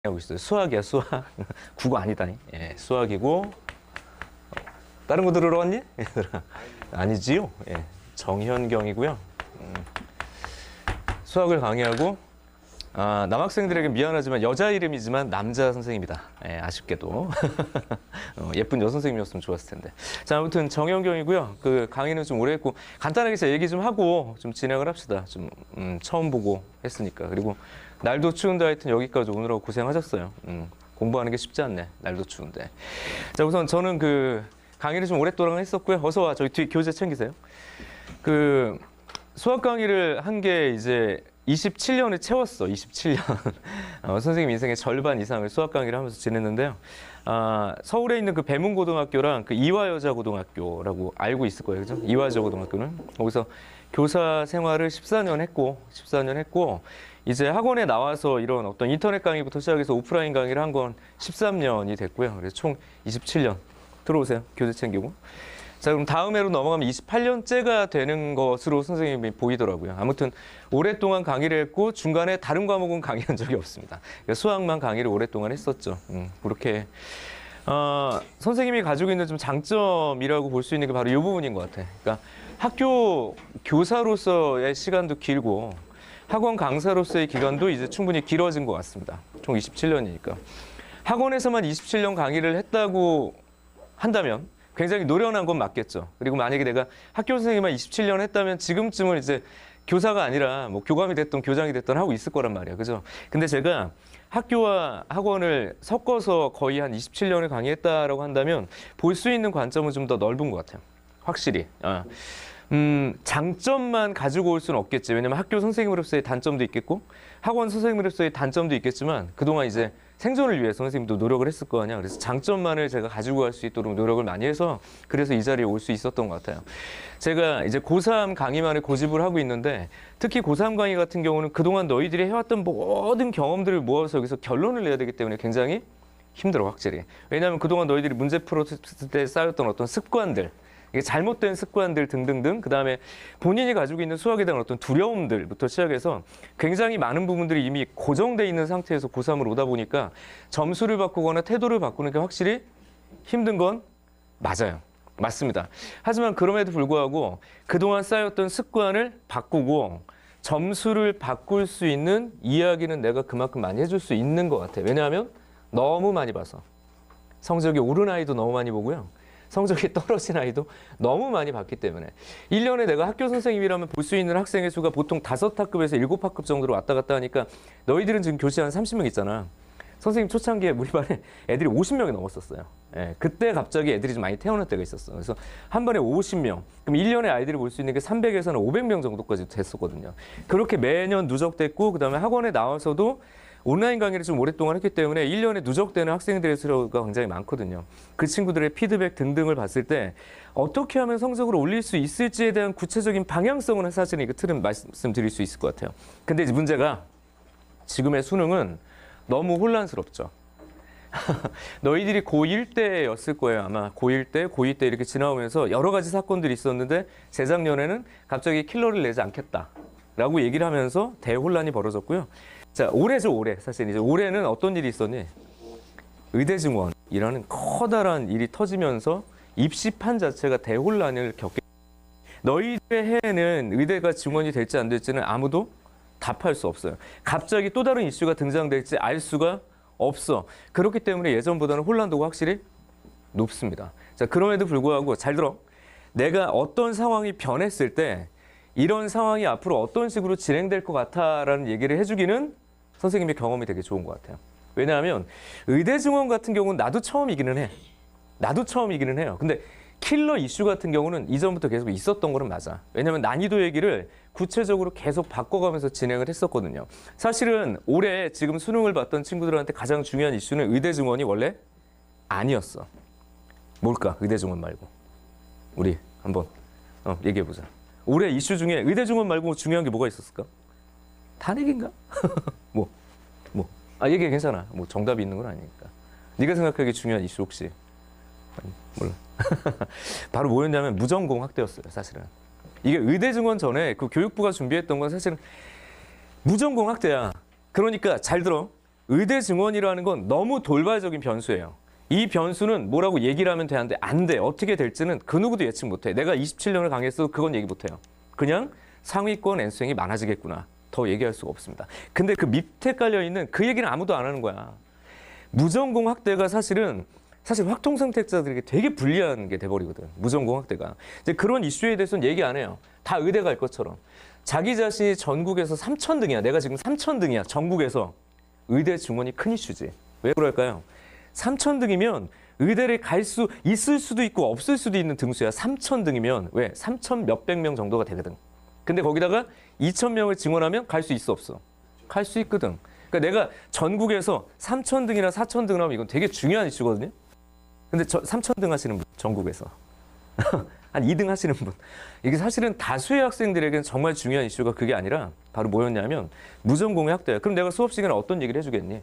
하고 있어요. 수학이야, 수학. 국어 아니다. 예, 수학이고. 다른 거 들으러 왔니? 얘들아. 아니지요? 예, 정현경이고요. 수학을 강의하고, 남학생들에게 미안하지만 여자 이름이지만 남자 선생님이다. 예, 아쉽게도. 예쁜 여선생님이었으면 좋았을 텐데. 자, 아무튼 정현경이고요. 그 강의는 좀 오래 했고, 간단하게 제가 얘기 좀 하고 좀 진행을 합시다. 좀, 처음 보고 했으니까. 그리고 날도 추운데 하여튼 여기까지 오느라고 고생하셨어요. 공부하는 게 쉽지 않네. 날도 추운데. 자, 우선 저는 그 강의를 좀 오랫동안 했었고요. 어서 와. 저기 뒤에 교재 챙기세요. 그 수학 강의를 한 게 이제 27년을 채웠어. 27년. 선생님 인생의 절반 이상을 수학 강의를 하면서 지냈는데요. 서울에 있는 그 배문고등학교랑 그 이화여자고등학교라고 알고 있을 거예요. 그죠? 이화여자고등학교는. 거기서 교사 생활을 14년 했고, 이제 학원에 나와서 이런 어떤 인터넷 강의부터 시작해서 오프라인 강의를 한 건 13년이 됐고요. 그래서 총 27년. 들어오세요. 교재 챙기고. 자, 그럼 다음 해로 넘어가면 28년째가 되는 것으로 선생님이 보이더라고요. 아무튼 오랫동안 강의를 했고 중간에 다른 과목은 강의한 적이 없습니다. 그러니까 수학만 강의를 오랫동안 했었죠. 그렇게 선생님이 가지고 있는 좀 장점이라고 볼 수 있는 게 바로 이 부분인 것 같아요. 그러니까 학교 교사로서의 시간도 길고 학원 강사로서의 기간도 이제 충분히 길어진 것 같습니다. 총 27년이니까. 학원에서만 27년 강의를 했다고 한다면 굉장히 노련한 건 맞겠죠. 그리고 만약에 내가 학교 선생님만 27년 했다면 지금쯤은 이제 교사가 아니라 뭐 교감이 됐던 교장이 됐던 하고 있을 거란 말이야. 그죠? 근데 제가 학교와 학원을 섞어서 거의 한 27년을 강의했다라고 한다면 볼 수 있는 관점은 좀 더 넓은 것 같아요. 확실히. 장점만 가지고 올 수는 없겠지. 왜냐면 학교 선생님으로서의 단점도 있겠고 학원 선생님으로서의 단점도 있겠지만 그동안 이제 생존을 위해서 선생님도 노력을 했을 거 아니야. 그래서 장점만을 제가 가지고 갈 수 있도록 노력을 많이 해서 그래서 이 자리에 올 수 있었던 것 같아요. 제가 이제 고3 강의만을 고집을 하고 있는데 특히 고3 강의 같은 경우는 그동안 너희들이 해왔던 모든 경험들을 모아서 여기서 결론을 내야 되기 때문에 굉장히 힘들어, 확실히. 왜냐하면 그동안 너희들이 문제 풀었을 때 쌓였던 어떤 습관들, 이게 잘못된 습관들 등등등, 그 다음에 본인이 가지고 있는 수학에 대한 어떤 두려움들부터 시작해서 굉장히 많은 부분들이 이미 고정돼 있는 상태에서 고3을 오다 보니까 점수를 바꾸거나 태도를 바꾸는 게 확실히 힘든 건 맞아요. 맞습니다. 하지만 그럼에도 불구하고 그동안 쌓였던 습관을 바꾸고 점수를 바꿀 수 있는 이야기는 내가 그만큼 많이 해줄 수 있는 것 같아요. 왜냐하면 너무 많이 봐서. 성적이 오른 아이도 너무 많이 보고요. 성적이 떨어진 아이도 너무 많이 봤기 때문에 1년에 내가 학교 선생님이라면 볼 수 있는 학생의 수가 보통 5학급에서 7학급 정도로 왔다 갔다 하니까 너희들은 지금 교실 한 30명 있잖아. 선생님 초창기에 우리 반에 애들이 50명이 넘었었어요. 예, 그때 갑자기 애들이 좀 많이 태어날 때가 있었어. 그래서 한 번에 50명. 그럼 1년에 아이들이 볼 수 있는 게 300에서는 500명 정도까지 됐었거든요. 그렇게 매년 누적됐고 그다음에 학원에 나와서도 온라인 강의를 좀 오랫동안 했기 때문에 1년에 누적되는 학생들의 수가 굉장히 많거든요. 그 친구들의 피드백 등등을 봤을 때 어떻게 하면 성적을 올릴 수 있을지에 대한 구체적인 방향성은 사실은 이거 틀은 말씀드릴 수 있을 것 같아요. 근데 이제 문제가 지금의 수능은 너무 혼란스럽죠. 너희들이 고1 때였을 거예요. 아마 고1 때, 고2 때 이렇게 지나오면서 여러 가지 사건들이 있었는데 재작년에는 갑자기 킬러를 내지 않겠다라고 얘기를 하면서 대혼란이 벌어졌고요. 자, 올해죠, 올해. 사실 이제 올해는 어떤 일이 있었니? 의대증원이라는 커다란 일이 터지면서 입시판 자체가 대혼란을 겪게. 너희들의 해에는 의대가 증원이 될지 안 될지는 아무도 답할 수 없어요. 갑자기 또 다른 이슈가 등장될지 알 수가 없어. 그렇기 때문에 예전보다는 혼란도가 확실히 높습니다. 자, 그럼에도 불구하고 잘 들어. 내가 어떤 상황이 변했을 때 이런 상황이 앞으로 어떤 식으로 진행될 것 같아라는 얘기를 해주기는 선생님의 경험이 되게 좋은 것 같아요. 왜냐하면 의대 증원 같은 경우는 나도 처음이기는 해. 나도 처음이기는 해요. 근데 킬러 이슈 같은 경우는 이전부터 계속 있었던 거는 맞아. 왜냐하면 난이도 얘기를 구체적으로 계속 바꿔가면서 진행을 했었거든요. 사실은 올해 지금 수능을 봤던 친구들한테 가장 중요한 이슈는 의대 증원이 원래 아니었어. 뭘까? 의대 증원 말고. 우리 한번 얘기해보자. 올해 이슈 중에 의대 증원 말고 중요한 게 뭐가 있었을까? 탄핵인가? 얘기해, 괜찮아. 뭐 정답이 있는 건 아니니까. 네가 생각하기에 중요한 이슈 혹시? 아니, 몰라. 바로 뭐였냐면 무전공 확대였어요, 사실은. 이게 의대 증원 전에 그 교육부가 준비했던 건 사실은 무전공 확대야. 그러니까 잘 들어. 의대 증원이라는 건 너무 돌발적인 변수예요. 이 변수는 뭐라고 얘기를 하면 되는데 안 돼. 어떻게 될지는 그 누구도 예측 못해. 내가 27년을 강의했어도 그건 얘기 못해요. 그냥 상위권 N수행이 많아지겠구나. 더 얘기할 수가 없습니다. 근데 그 밑에 깔려있는 그 얘기는 아무도 안 하는 거야. 무전공 확대가 사실 확통 선택자들에게 되게 불리한 게 돼버리거든. 무전공 확대가. 이제 그런 이슈에 대해서는 얘기 안 해요. 다 의대 갈 것처럼. 자기 자신이 전국에서 3,000등이야. 내가 지금 3,000등이야. 전국에서. 의대 증원이 큰 이슈지. 왜 그럴까요? 3,000등이면 의대를 갈 수 있을 수도 있고 없을 수도 있는 등수야. 3,000등이면 왜? 3,000 몇백 명 정도가 되거든. 근데 거기다가 2,000명을 증원하면 갈 수 있어 없어? 갈 수 있거든. 그러니까 내가 전국에서 3,000등이나 4,000등을 하면 이건 되게 중요한 이슈거든요. 근데 3,000등 하시는 분, 전국에서. 한 2등 하시는 분. 이게 사실은 다수의 학생들에게는 정말 중요한 이슈가 그게 아니라 바로 뭐였냐면 무전공의 확대야. 그럼 내가 수업 시간에 어떤 얘기를 해주겠니?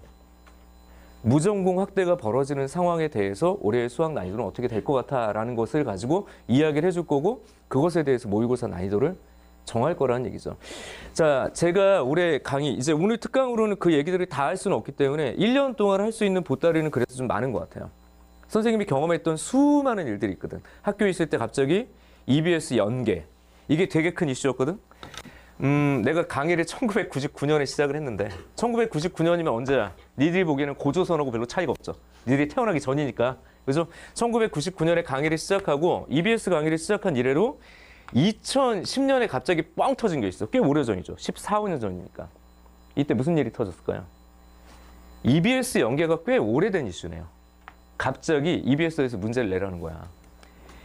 무전공 확대가 벌어지는 상황에 대해서 올해의 수학 난이도는 어떻게 될 것 같아라는 것을 가지고 이야기를 해줄 거고 그것에 대해서 모의고사 난이도를 정할 거라는 얘기죠. 자, 제가 올해 강의, 이제 오늘 특강으로는 그 얘기들을 다 할 수는 없기 때문에 1년 동안 할 수 있는 보따리는 그래서 좀 많은 것 같아요. 선생님이 경험했던 수많은 일들이 있거든. 학교에 있을 때 갑자기 EBS 연계. 이게 되게 큰 이슈였거든. 내가 강의를 1999년에 시작을 했는데 1999년이면 언제야? 니들이 보기에는 고조선하고 별로 차이가 없죠. 니들이 태어나기 전이니까. 그래서 1999년에 강의를 시작하고 EBS 강의를 시작한 이래로 2010년에 갑자기 뻥 터진 게 있어. 꽤 오래전이죠. 14, 15년 전이니까. 이때 무슨 일이 터졌을까요? EBS 연계가 꽤 오래된 이슈네요. 갑자기 EBS에서 문제를 내라는 거야.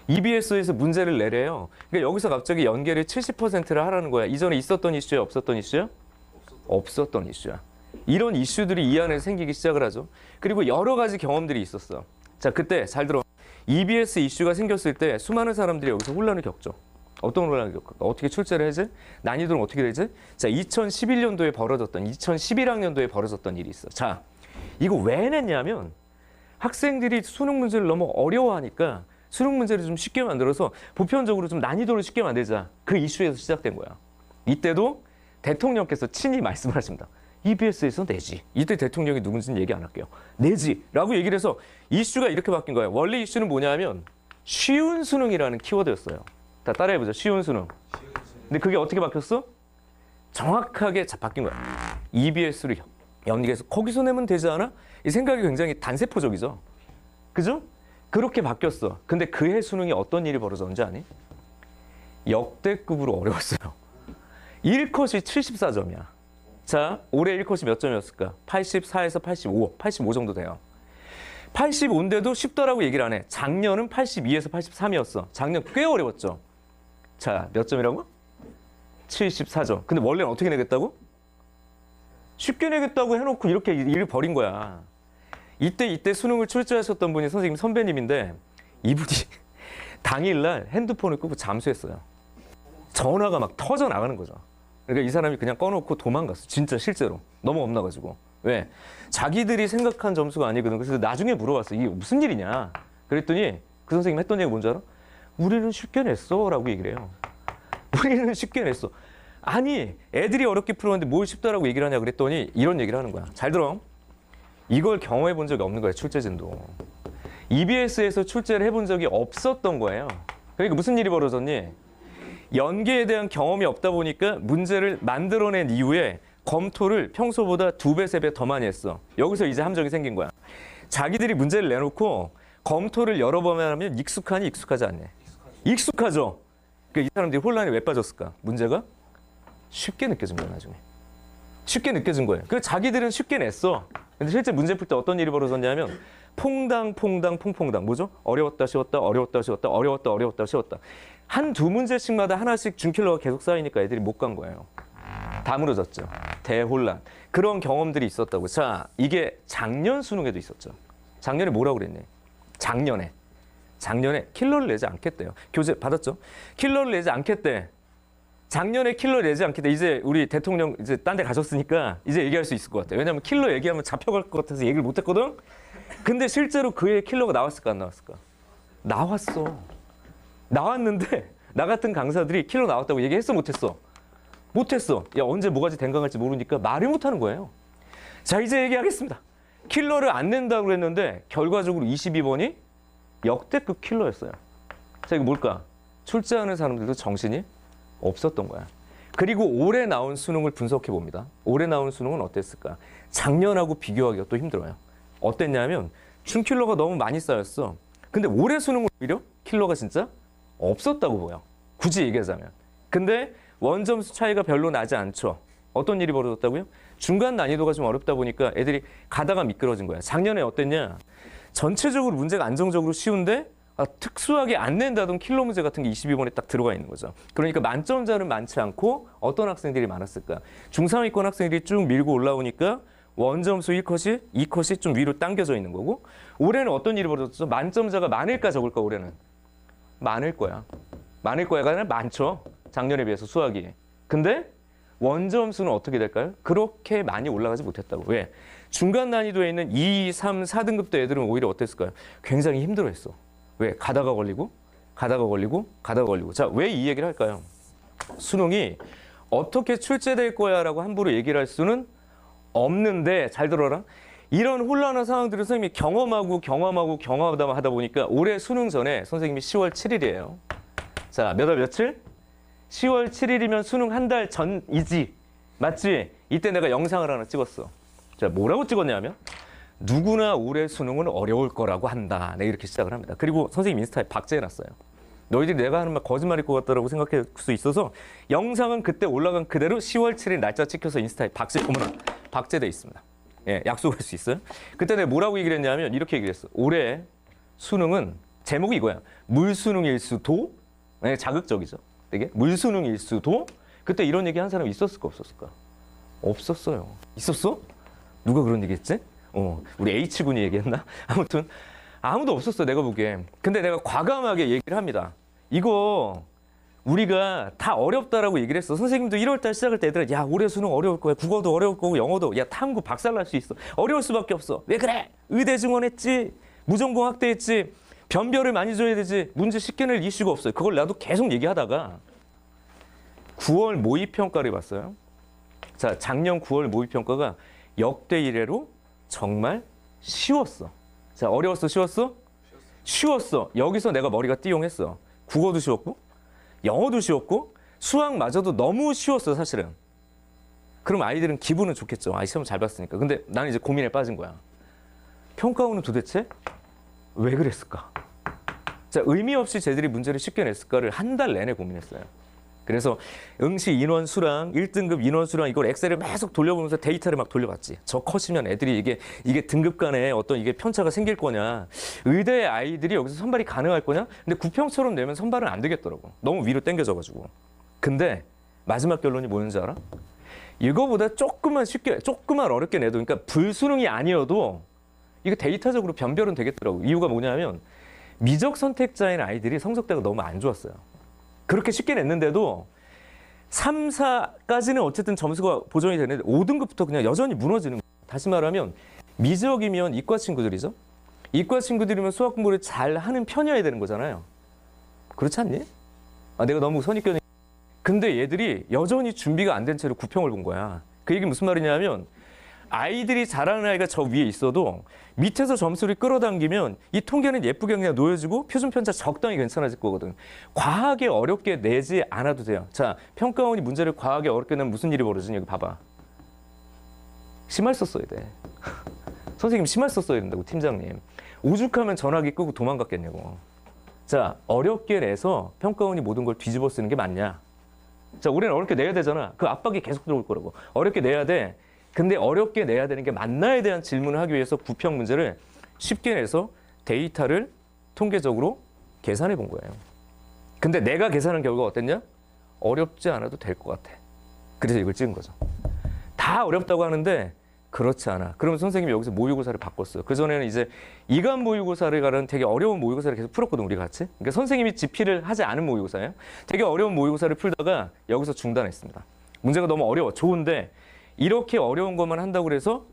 EBS에서 문제를 내래요. 그러니까 여기서 갑자기 연계를 70%를 하라는 거야. 이전에 있었던 이슈야, 없었던 이슈야? 없었던 이슈야. 이런 이슈들이 이 안에 생기기 시작을 하죠. 그리고 여러 가지 경험들이 있었어. 자, 그때 잘 들어. EBS 이슈가 생겼을 때 수많은 사람들이 여기서 혼란을 겪죠. 어떤 혼란을 겪을까? 어떻게 출제를 하지? 난이도는 어떻게 되지? 자, 2011년도에 벌어졌던, 2011학년도에 벌어졌던 일이 있어. 자, 이거 왜 냈냐면 학생들이 수능 문제를 너무 어려워하니까 수능 문제를 좀 쉽게 만들어서 보편적으로 좀 난이도를 쉽게 만들자. 그 이슈에서 시작된 거야. 이때도 대통령께서 친히 말씀을 하십니다. EBS에서 내지. 이때 대통령이 누군지는 얘기 안 할게요. 내지. 라고 얘기를 해서 이슈가 이렇게 바뀐 거예요. 원래 이슈는 뭐냐면 쉬운 수능이라는 키워드였어요. 다 따라해보자. 쉬운 수능. 근데 그게 어떻게 바뀌었어? 정확하게 바뀐 거야. EBS를 연계해서 거기서 내면 되지 않아? 이 생각이 굉장히 단세포적이죠. 그죠? 그렇게 바뀌었어. 근데 그해 수능이 어떤 일이 벌어졌는지 아니? 역대급으로 어려웠어요. 1컷이 74점이야. 자, 올해 1컷이 몇 점이었을까? 84에서 85, 85 정도 돼요. 85인데도 쉽더라고 얘기를 안 해. 작년은 82에서 83이었어. 작년 꽤 어려웠죠. 자, 몇 점이라고? 74점. 근데 원래는 어떻게 내겠다고? 쉽게 내겠다고 해놓고 이렇게 일을 벌인 거야. 이때 수능을 출제하셨던 분이 선생님 선배님인데 이분이 당일날 핸드폰을 끄고 잠수했어요. 전화가 막 터져 나가는 거죠. 그러니까 이 사람이 그냥 꺼놓고 도망갔어. 진짜 실제로. 너무 겁나가지고. 왜? 자기들이 생각한 점수가 아니거든. 그래서 나중에 물어봤어. 이게 무슨 일이냐. 그랬더니 그 선생님 했던 얘기가 뭔지 알아? 우리는 쉽게 냈어 라고 얘기를 해요. 우리는 쉽게 냈어. 아니 애들이 어렵게 풀었는데 뭘 쉽다라고 얘기를 하냐 그랬더니 이런 얘기를 하는 거야. 잘 들어. 이걸 경험해 본 적이 없는 거야. 출제진도. EBS에서 출제를 해본 적이 없었던 거예요. 그러니까 무슨 일이 벌어졌니? 연계에 대한 경험이 없다 보니까 문제를 만들어낸 이후에 검토를 평소보다 2배, 3배 더 많이 했어. 여기서 이제 함정이 생긴 거야. 자기들이 문제를 내놓고 검토를 여러 번 하면 익숙하니 익숙하지 않니? 익숙하죠. 그러니까 이 사람들이 혼란에 왜 빠졌을까? 문제가 쉽게 느껴진 거야, 나중에. 쉽게 느껴진 거예요. 그래서 자기들은 쉽게 냈어. 근데 실제 문제 풀 때 어떤 일이 벌어졌냐면 퐁당, 퐁퐁당. 뭐죠? 어려웠다, 쉬웠다, 어려웠다, 쉬웠다, 어려웠다, 어려웠다, 쉬웠다. 한두 문제씩마다 하나씩 준킬러가 계속 쌓이니까 애들이 못 간 거예요. 다 무너졌죠. 대혼란. 그런 경험들이 있었다고. 자, 이게 작년 수능에도 있었죠. 작년에 뭐라고 그랬니? 작년에 킬러를 내지 않겠대요. 교재 받았죠? 킬러를 내지 않겠대. 작년에 킬러 내지 않겠대. 이제 우리 대통령 이제 딴 데 가셨으니까 이제 얘기할 수 있을 것 같아요. 왜냐면 킬러 얘기하면 잡혀갈 것 같아서 얘기를 못 했거든? 근데 실제로 그해 킬러가 나왔을까 안 나왔을까? 나왔어. 나왔는데 나 같은 강사들이 킬러 나왔다고 얘기했어 못했어? 못했어. 야 언제 뭐가지 댕강할지 모르니까 말을 못하는 거예요. 자, 이제 얘기하겠습니다. 킬러를 안 낸다고 그랬는데 결과적으로 22번이 역대급 킬러였어요. 자, 이거 뭘까? 출제하는 사람들도 정신이 없었던 거야. 그리고 올해 나온 수능을 분석해 봅니다. 올해 나온 수능은 어땠을까? 작년하고 비교하기가 또 힘들어요. 어땠냐면 춤킬러가 너무 많이 쌓였어. 근데 올해 수능은 오히려 킬러가 진짜 없었다고 보여. 굳이 얘기하자면. 근데 원점수 차이가 별로 나지 않죠. 어떤 일이 벌어졌다고요? 중간 난이도가 좀 어렵다 보니까 애들이 가다가 미끄러진 거야. 작년에 어땠냐? 전체적으로 문제가 안정적으로 쉬운데 특수하게 안 낸다던 킬러 문제 같은 게 22번에 딱 들어가 있는 거죠. 그러니까 만점자는 많지 않고 어떤 학생들이 많았을까? 중3위권 학생들이 쭉 밀고 올라오니까 원점수 1컷이 2컷이 좀 위로 당겨져 있는 거고, 올해는 어떤 일이 벌어졌죠? 만점자가 많을까 적을까? 올해는 많을 거야. 많을 거야가 아니라 많죠. 작년에 비해서 수학이. 근데 원점수는 어떻게 될까요? 그렇게 많이 올라가지 못했다고. 왜? 중간 난이도에 있는 2, 3, 4등급대 애들은 오히려 어땠을까요? 굉장히 힘들어했어. 왜? 가다가 걸리고, 가다가 걸리고, 가다가 걸리고. 자, 왜 이 얘기를 할까요? 수능이 어떻게 출제될 거야라고 함부로 얘기를 할 수는 없는데, 잘 들어라. 이런 혼란한 상황들을 선생님이 경험하다 하다 보니까 올해 수능 전에 선생님이 10월 7일이에요. 자, 몇 월 며칠? 10월 7일이면 수능 한 달 전이지. 맞지? 이때 내가 영상을 하나 찍었어. 자, 뭐라고 찍었냐면 누구나 올해 수능은 어려울 거라고 한다. 내가 이렇게 시작을 합니다. 그리고 선생님 인스타에 박제해놨어요. 너희들이 내가 하는 말 거짓말일 것 같다라고 생각할 수 있어서 영상은 그때 올라간 그대로 10월 7일 날짜 찍혀서 인스타에 박제돼 있습니다. 예, 약속할 수 있어요. 그때 내가 뭐라고 얘기를 했냐면 이렇게 얘기를 했어. 올해 수능은 제목이 이거야. 물수능일 수도. 네, 자극적이죠. 되게 물수능일 수도. 그때 이런 얘기 한 사람이 있었을까 없었을까? 없었어요. 있었어? 누가 그런 얘기 했지? 우리 H군이 얘기했나? 아무튼 아무도 없었어, 내가 보기엔. 근데 내가 과감하게 얘기를 합니다. 이거 우리가 다 어렵다라고 얘기를 했어. 선생님도 1월달 시작할 때 애들은 야, 올해 수능 어려울 거야. 국어도 어려울 거고 영어도 야, 탐구 박살날 수 있어. 어려울 수밖에 없어. 왜 그래? 의대 증원했지. 무전공 확대했지. 변별을 많이 줘야 되지. 문제 쉽게 낼 이슈가 없어요. 그걸 나도 계속 얘기하다가 9월 모의평가를 봤어요. 자, 작년 9월 모의평가가 역대 이래로 정말 쉬웠어. 자, 어려웠어, 쉬웠어? 쉬웠어. 여기서 내가 머리가 띠용했어. 국어도 쉬웠고, 영어도 쉬웠고, 수학마저도 너무 쉬웠어, 사실은. 그럼 아이들은 기분은 좋겠죠. 아, 시험 잘 봤으니까. 근데 나는 이제 고민에 빠진 거야. 평가원은 도대체 왜 그랬을까? 자, 의미 없이 쟤들이 문제를 쉽게 냈을까를 한 달 내내 고민했어요. 그래서 응시 인원 수랑 1등급 인원 수랑 이걸 엑셀을 계속 돌려보면서 데이터를 막 돌려봤지. 저 컷이면 애들이 이게 등급 간에 어떤 이게 편차가 생길 거냐. 의대 아이들이 여기서 선발이 가능할 거냐. 근데 구평처럼 내면 선발은 안 되겠더라고. 너무 위로 당겨져가지고. 근데 마지막 결론이 뭐였는지 알아? 이거보다 조금만 어렵게 내도, 그러니까 불수능이 아니어도 이거 데이터적으로 변별은 되겠더라고. 이유가 뭐냐면 미적 선택자인 아이들이 성적대가 너무 안 좋았어요. 그렇게 쉽게 냈는데도 3, 4까지는 어쨌든 점수가 보정이 되는데 5등급부터 그냥 여전히 무너지는 거예요. 다시 말하면 미적이면 이과 친구들이죠. 이과 친구들이면 수학 공부를 잘 하는 편이어야 되는 거잖아요. 그렇지 않니? 아, 내가 너무 선입견이. 근데 얘들이 여전히 준비가 안 된 채로 구평을 본 거야. 그 얘기 무슨 말이냐면 아이들이 잘하는 아이가 저 위에 있어도 밑에서 점수를 끌어당기면 이 통계는 예쁘게 그냥 놓여지고 표준 편차 적당히 괜찮아질 거거든. 과하게 어렵게 내지 않아도 돼요. 자, 평가원이 문제를 과하게 어렵게 내면 무슨 일이 벌어지냐. 여기 봐봐. 심할 썼어야 돼. 선생님 심할 썼어야 된다고, 팀장님. 오죽하면 전화기 끄고 도망갔겠냐고. 자, 어렵게 내서 평가원이 모든 걸 뒤집어 쓰는 게 맞냐. 자, 올해는 어렵게 내야 되잖아. 그 압박이 계속 들어올 거라고. 어렵게 내야 돼. 근데 어렵게 내야 되는 게 맞나에 대한 질문을 하기 위해서 구평 문제를 쉽게 내서 데이터를 통계적으로 계산해 본 거예요. 근데 내가 계산한 결과가 어땠냐? 어렵지 않아도 될 것 같아. 그래서 이걸 찍은 거죠. 다 어렵다고 하는데 그렇지 않아. 그러면 선생님이 여기서 모의고사를 바꿨어요. 그전에는 이제 이간 모의고사를 가는 되게 어려운 모의고사를 계속 풀었거든, 우리 같이. 그러니까 선생님이 지필을 하지 않은 모의고사예요. 되게 어려운 모의고사를 풀다가 여기서 중단했습니다. 문제가 너무 어려워. 좋은데 이렇게 어려운 것만 한다고 해서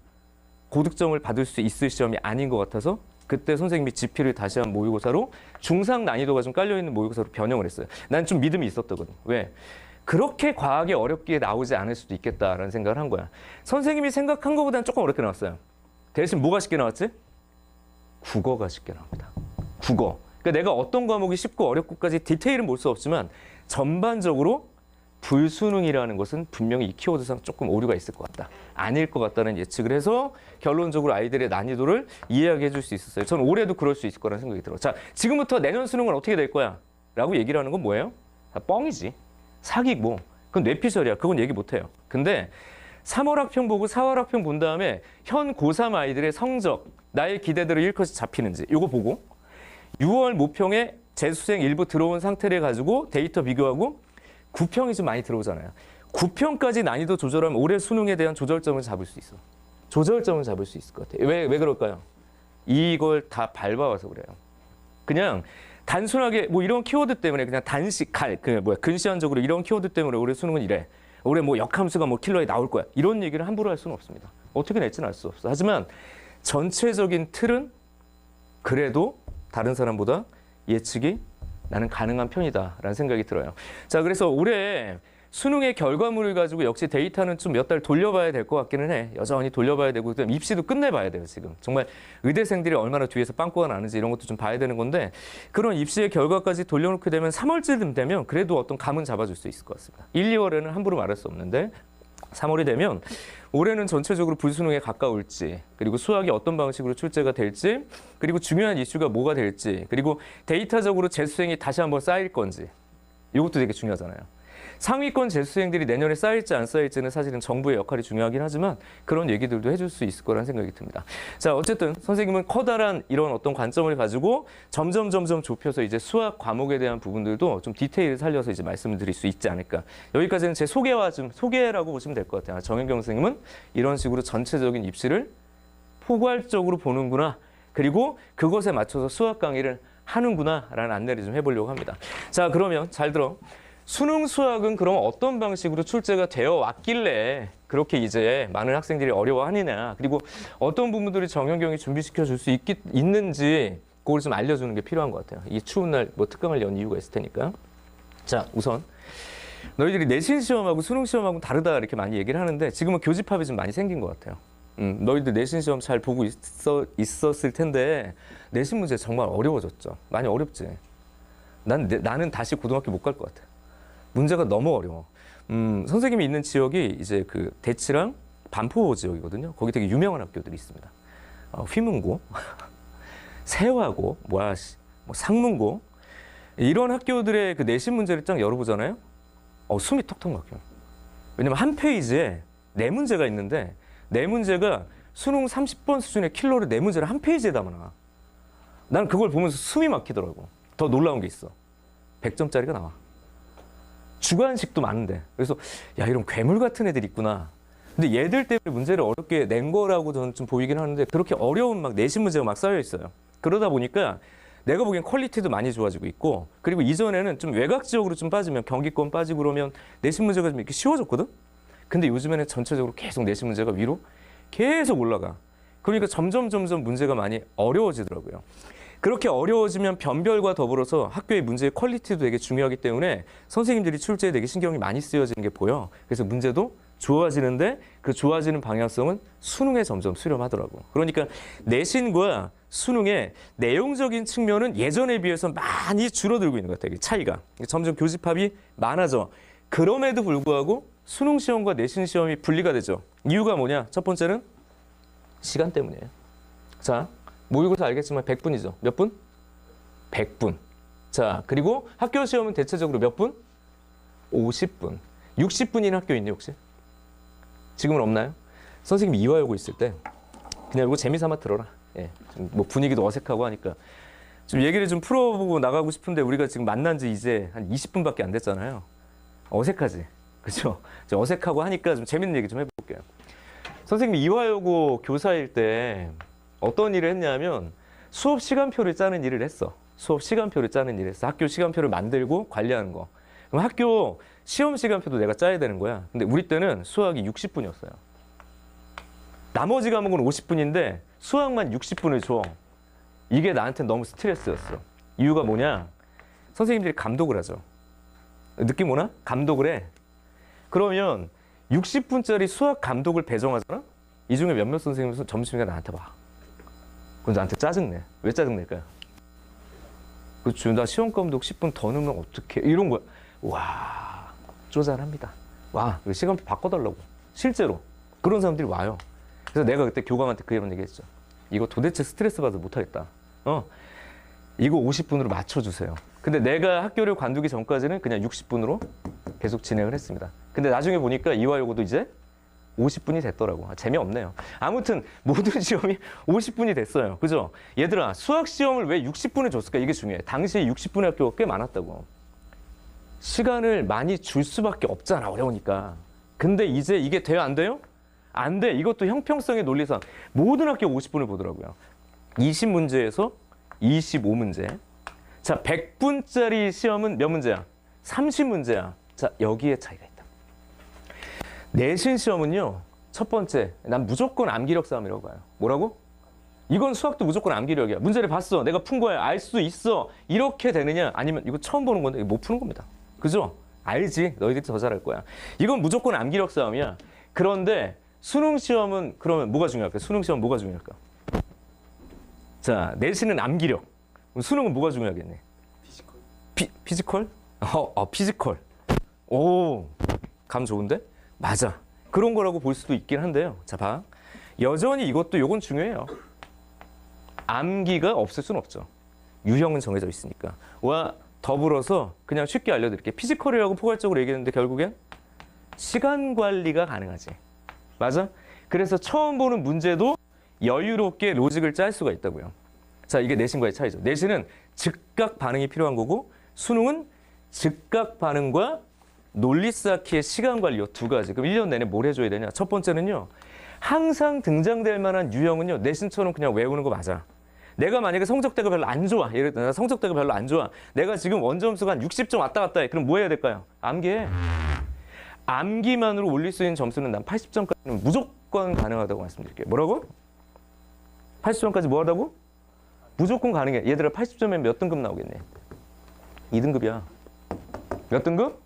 고득점을 받을 수 있을 시험이 아닌 것 같아서 그때 선생님이 지필을 다시 한 모의고사로 중상 난이도가 좀 깔려있는 모의고사로 변형을 했어요. 난 좀 믿음이 있었거든. 왜? 그렇게 과하게 어렵게 나오지 않을 수도 있겠다라는 생각을 한 거야. 선생님이 생각한 것보다는 조금 어렵게 나왔어요. 대신 뭐가 쉽게 나왔지? 국어가 쉽게 나옵니다. 국어. 그러니까 내가 어떤 과목이 쉽고 어렵고까지 디테일은 볼 수 없지만 전반적으로 불수능이라는 것은 분명히 이 키워드상 조금 오류가 있을 것 같다. 아닐 것 같다는 예측을 해서 결론적으로 아이들의 난이도를 이해하게 해줄 수 있었어요. 저는 올해도 그럴 수 있을 거라는 생각이 들어요. 자, 지금부터 내년 수능은 어떻게 될 거야? 라고 얘기를 하는 건 뭐예요? 다 뻥이지. 사기고. 그건 뇌피셜이야. 그건 얘기 못해요. 근데 3월 학평 보고 4월 학평 본 다음에 현 고3 아이들의 성적, 나의 기대대로 일컷이 잡히는지 이거 보고 6월 모평에 재수생 일부 들어온 상태를 가지고 데이터 비교하고 9평이 좀 많이 들어오잖아요. 9평까지 난이도 조절하면 올해 수능에 대한 조절점을 잡을 수 있어. 조절점을 잡을 수 있을 것 같아요. 왜 그럴까요? 이걸 다 밟아와서 그래요. 그냥 단순하게 뭐 이런 키워드 때문에 그냥 근시안적으로 이런 키워드 때문에 올해 수능은 이래. 올해 뭐 역함수가 뭐 킬러에 나올 거야. 이런 얘기를 함부로 할 수는 없습니다. 어떻게 낼지는 알 수 없어. 하지만 전체적인 틀은 그래도 다른 사람보다 예측이 나는 가능한 편이다라는 생각이 들어요. 자, 그래서 올해 수능의 결과물을 가지고 역시 데이터는 좀 몇 달 돌려봐야 될 것 같기는 해. 여전히 돌려봐야 되고 그다음에 입시도 끝내봐야 돼요. 지금 정말 의대생들이 얼마나 뒤에서 빵꾸가 나는지 이런 것도 좀 봐야 되는 건데 그런 입시의 결과까지 돌려놓게 되면 3월쯤 되면 그래도 어떤 감은 잡아줄 수 있을 것 같습니다. 1, 2월에는 함부로 말할 수 없는데 3월이 되면 올해는 전체적으로 불수능에 가까울지 그리고 수학이 어떤 방식으로 출제가 될지 그리고 중요한 이슈가 뭐가 될지 그리고 데이터적으로 재수생이 다시 한번 쌓일 건지 이것도 되게 중요하잖아요. 상위권 재수생들이 내년에 쌓일지 안 쌓일지는 사실은 정부의 역할이 중요하긴 하지만 그런 얘기들도 해줄 수 있을 거라는 생각이 듭니다. 자, 어쨌든 선생님은 커다란 이런 어떤 관점을 가지고 점점 좁혀서 이제 수학 과목에 대한 부분들도 좀 디테일을 살려서 이제 말씀을 드릴 수 있지 않을까. 여기까지는 제 소개라고 보시면 될 것 같아요. 정현경 선생님은 이런 식으로 전체적인 입시를 포괄적으로 보는구나. 그리고 그것에 맞춰서 수학 강의를 하는구나라는 안내를 좀 해보려고 합니다. 자, 그러면 잘 들어. 수능 수학은 그럼 어떤 방식으로 출제가 되어 왔길래 그렇게 이제 많은 학생들이 어려워하느냐 그리고 어떤 부분들이 정현경이 준비시켜 줄 수 있는지 그걸 좀 알려주는 게 필요한 것 같아요. 이 추운 날 뭐 특강을 연 이유가 있을 테니까. 자, 우선 너희들이 내신 시험하고 수능 시험하고 다르다 이렇게 많이 얘기를 하는데 지금은 교집합이 좀 많이 생긴 것 같아요. 너희들 내신 시험 잘 보고 있었을 텐데 내신 문제 정말 어려워졌죠. 많이 어렵지. 나는 다시 고등학교 못 갈 것 같아. 문제가 너무 어려워. 선생님이 있는 지역이 이제 그 대치랑 반포 지역이거든요. 거기 되게 유명한 학교들이 있습니다. 휘문고, 세화고, 뭐 상문고 이런 학교들의 그 내신 문제를 쫙 열어보잖아요. 숨이 턱턱 막혀요. 왜냐면 한 페이지에 네 문제가 있는데 네 문제가 수능 30번 수준의 킬러를 네 문제를 한 페이지에 담아놔. 나는 그걸 보면서 숨이 막히더라고. 더 놀라운 게 있어. 100점짜리가 나와. 주관식도 많은데. 그래서 야, 이런 괴물 같은 애들이 있구나. 근데 얘들 때문에 문제를 어렵게 낸 거라고 저는 좀 보이긴 하는데 그렇게 어려운 막 내신 문제가 막 쌓여 있어요. 그러다 보니까 내가 보기엔 퀄리티도 많이 좋아지고 있고 그리고 이전에는 좀 외곽 지역으로 좀 빠지면 경기권 빠지고 그러면 내신 문제가 좀 이렇게 쉬워졌거든? 근데 요즘에는 전체적으로 계속 내신 문제가 위로 계속 올라가. 그러니까 점점 문제가 많이 어려워지더라고요. 그렇게 어려워지면 변별과 더불어서 학교의 문제의 퀄리티도 되게 중요하기 때문에 선생님들이 출제에 되게 신경이 많이 쓰여지는 게 보여. 그래서 문제도 좋아지는데 그 좋아지는 방향성은 수능에 점점 수렴하더라고. 그러니까 내신과 수능의 내용적인 측면은 예전에 비해서 많이 줄어들고 있는 것 같아요. 차이가. 점점 교집합이 많아져. 그럼에도 불구하고 수능 시험과 내신 시험이 분리가 되죠. 이유가 뭐냐? 첫 번째는 시간 때문이에요. 자, 모의고사 알겠지만 100분이죠. 몇 분? 100분. 자, 그리고 학교 시험은 대체적으로 몇 분? 50분. 60분인 학교 있니 혹시? 지금은 없나요? 선생님이 이화여고 있을 때 그냥 이거 재미삼아 들어라. 예, 뭐 분위기도 어색하고 하니까 좀 얘기를 좀 풀어보고 나가고 싶은데 우리가 지금 만난 지 이제 한 20분밖에 안 됐잖아요. 어색하지? 그렇죠? 어색하고 하니까 좀 재밌는 얘기 좀 해볼게요. 선생님이 이화여고 교사일 때 어떤 일을 했냐면 수업 시간표를 짜는 일을 했어. 수업 시간표를 짜는 일을 했어. 학교 시간표를 만들고 관리하는 거. 그럼 학교 시험 시간표도 내가 짜야 되는 거야. 근데 우리 때는 수학이 60분이었어요. 나머지 과목은 50분인데 수학만 60분을 줘. 이게 나한테 너무 스트레스였어. 이유가 뭐냐? 선생님들이 감독을 하죠. 느낌 오나? 감독을 해. 그러면 60분짜리 수학 감독을 배정하잖아? 이 중에 몇몇 선생님은 점심시간에 나한테 와. 그럼 나한테 짜증내. 왜 짜증낼까요? 그렇죠. 나 시험 감독 10분 더 넣으면 어떡해. 이런 거야. 와, 쪼잔합니다. 와, 이거 시간 바꿔달라고. 실제로. 그런 사람들이 와요. 그래서 내가 그때 교감한테 그 이런 얘기 했죠. 이거 도대체 스트레스 받아서 못하겠다. 이거 50분으로 맞춰주세요. 근데 내가 학교를 관두기 전까지는 그냥 60분으로 계속 진행을 했습니다. 근데 나중에 보니까 이화여고도 이제 50분이 됐더라고. 재미없네요. 아무튼 모든 시험이 50분이 됐어요. 그죠? 얘들아, 수학 시험을 왜 60분을 줬을까? 이게 중요해. 당시에 60분의 학교가 꽤 많았다고. 시간을 많이 줄 수밖에 없잖아. 어려우니까. 근데 이제 이게 돼요? 안 돼요? 안 돼. 이것도 형평성의 논리상 모든 학교 50분을 보더라고요. 20문제에서 25문제. 자, 100분짜리 시험은 몇 문제야? 30문제야. 자, 여기에 차이가 있다. 내신 시험은요, 첫 번째, 난 무조건 암기력 싸움이라고 봐요. 뭐라고? 이건 수학도 무조건 암기력이야. 문제를 봤어. 내가 푼 거야. 알 수 있어. 이렇게 되느냐? 아니면 이거 처음 보는 건데 못 푸는 겁니다. 그죠? 알지? 너희들이 더 잘할 거야. 이건 무조건 암기력 싸움이야. 그런데 수능 시험은 그러면 뭐가 중요할까? 수능 시험 뭐가 중요할까? 자, 내신은 암기력. 그럼 수능은 뭐가 중요하겠네? 피지컬. 피지컬? 피지컬. 오, 감 좋은데? 맞아. 그런 거라고 볼 수도 있긴 한데요. 자, 봐. 여전히 요건 중요해요. 암기가 없을 수는 없죠. 유형은 정해져 있으니까. 와, 더불어서 그냥 쉽게 알려드릴게요. 피지컬이라고 포괄적으로 얘기했는데 결국엔 시간 관리가 가능하지. 맞아? 그래서 처음 보는 문제도 여유롭게 로직을 짤 수가 있다고요. 자, 이게 내신과의 차이죠. 내신은 즉각 반응이 필요한 거고 수능은 즉각 반응과 논리 쌓기의 시간 관리 두 가지. 그럼 1년 내내 뭘 해줘야 되냐? 첫 번째는요. 항상 등장될 만한 유형은요. 내신처럼 그냥 외우는 거 맞아. 내가 만약에 성적대가 별로 안 좋아. 예를 들어 성적대가 별로 안 좋아. 내가 지금 원점수가 한 60점 왔다 갔다 해. 그럼 뭐 해야 될까요? 암기해. 암기만으로 올릴 수 있는 점수는 난 80점까지는 무조건 가능하다고 말씀드릴게요. 뭐라고? 80점까지 뭐 하다고? 무조건 가능해. 얘들아 80점이면 몇 등급 나오겠네? 2등급이야. 몇 등급?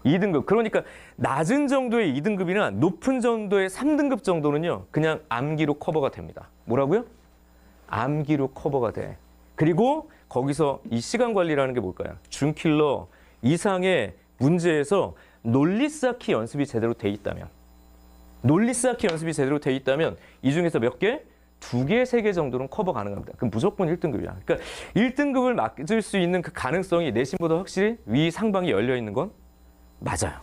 2등급. 그러니까 낮은 정도의 2등급이나 높은 정도의 3등급 정도는요. 그냥 암기로 커버가 됩니다. 뭐라고요? 암기로 커버가 돼. 그리고 거기서 이 시간 관리라는 게 뭘까요? 준킬러 이상의 문제에서 논리 쌓기 연습이 제대로 돼 있다면 논리 쌓기 연습이 제대로 돼 있다면 이 중에서 몇 개? 2개, 3개 정도는 커버 가능합니다. 그럼 무조건 1등급이야. 그러니까 1등급을 맞을 수 있는 그 가능성이 내신보다 확실히 위 상방이 열려 있는 건 맞아요.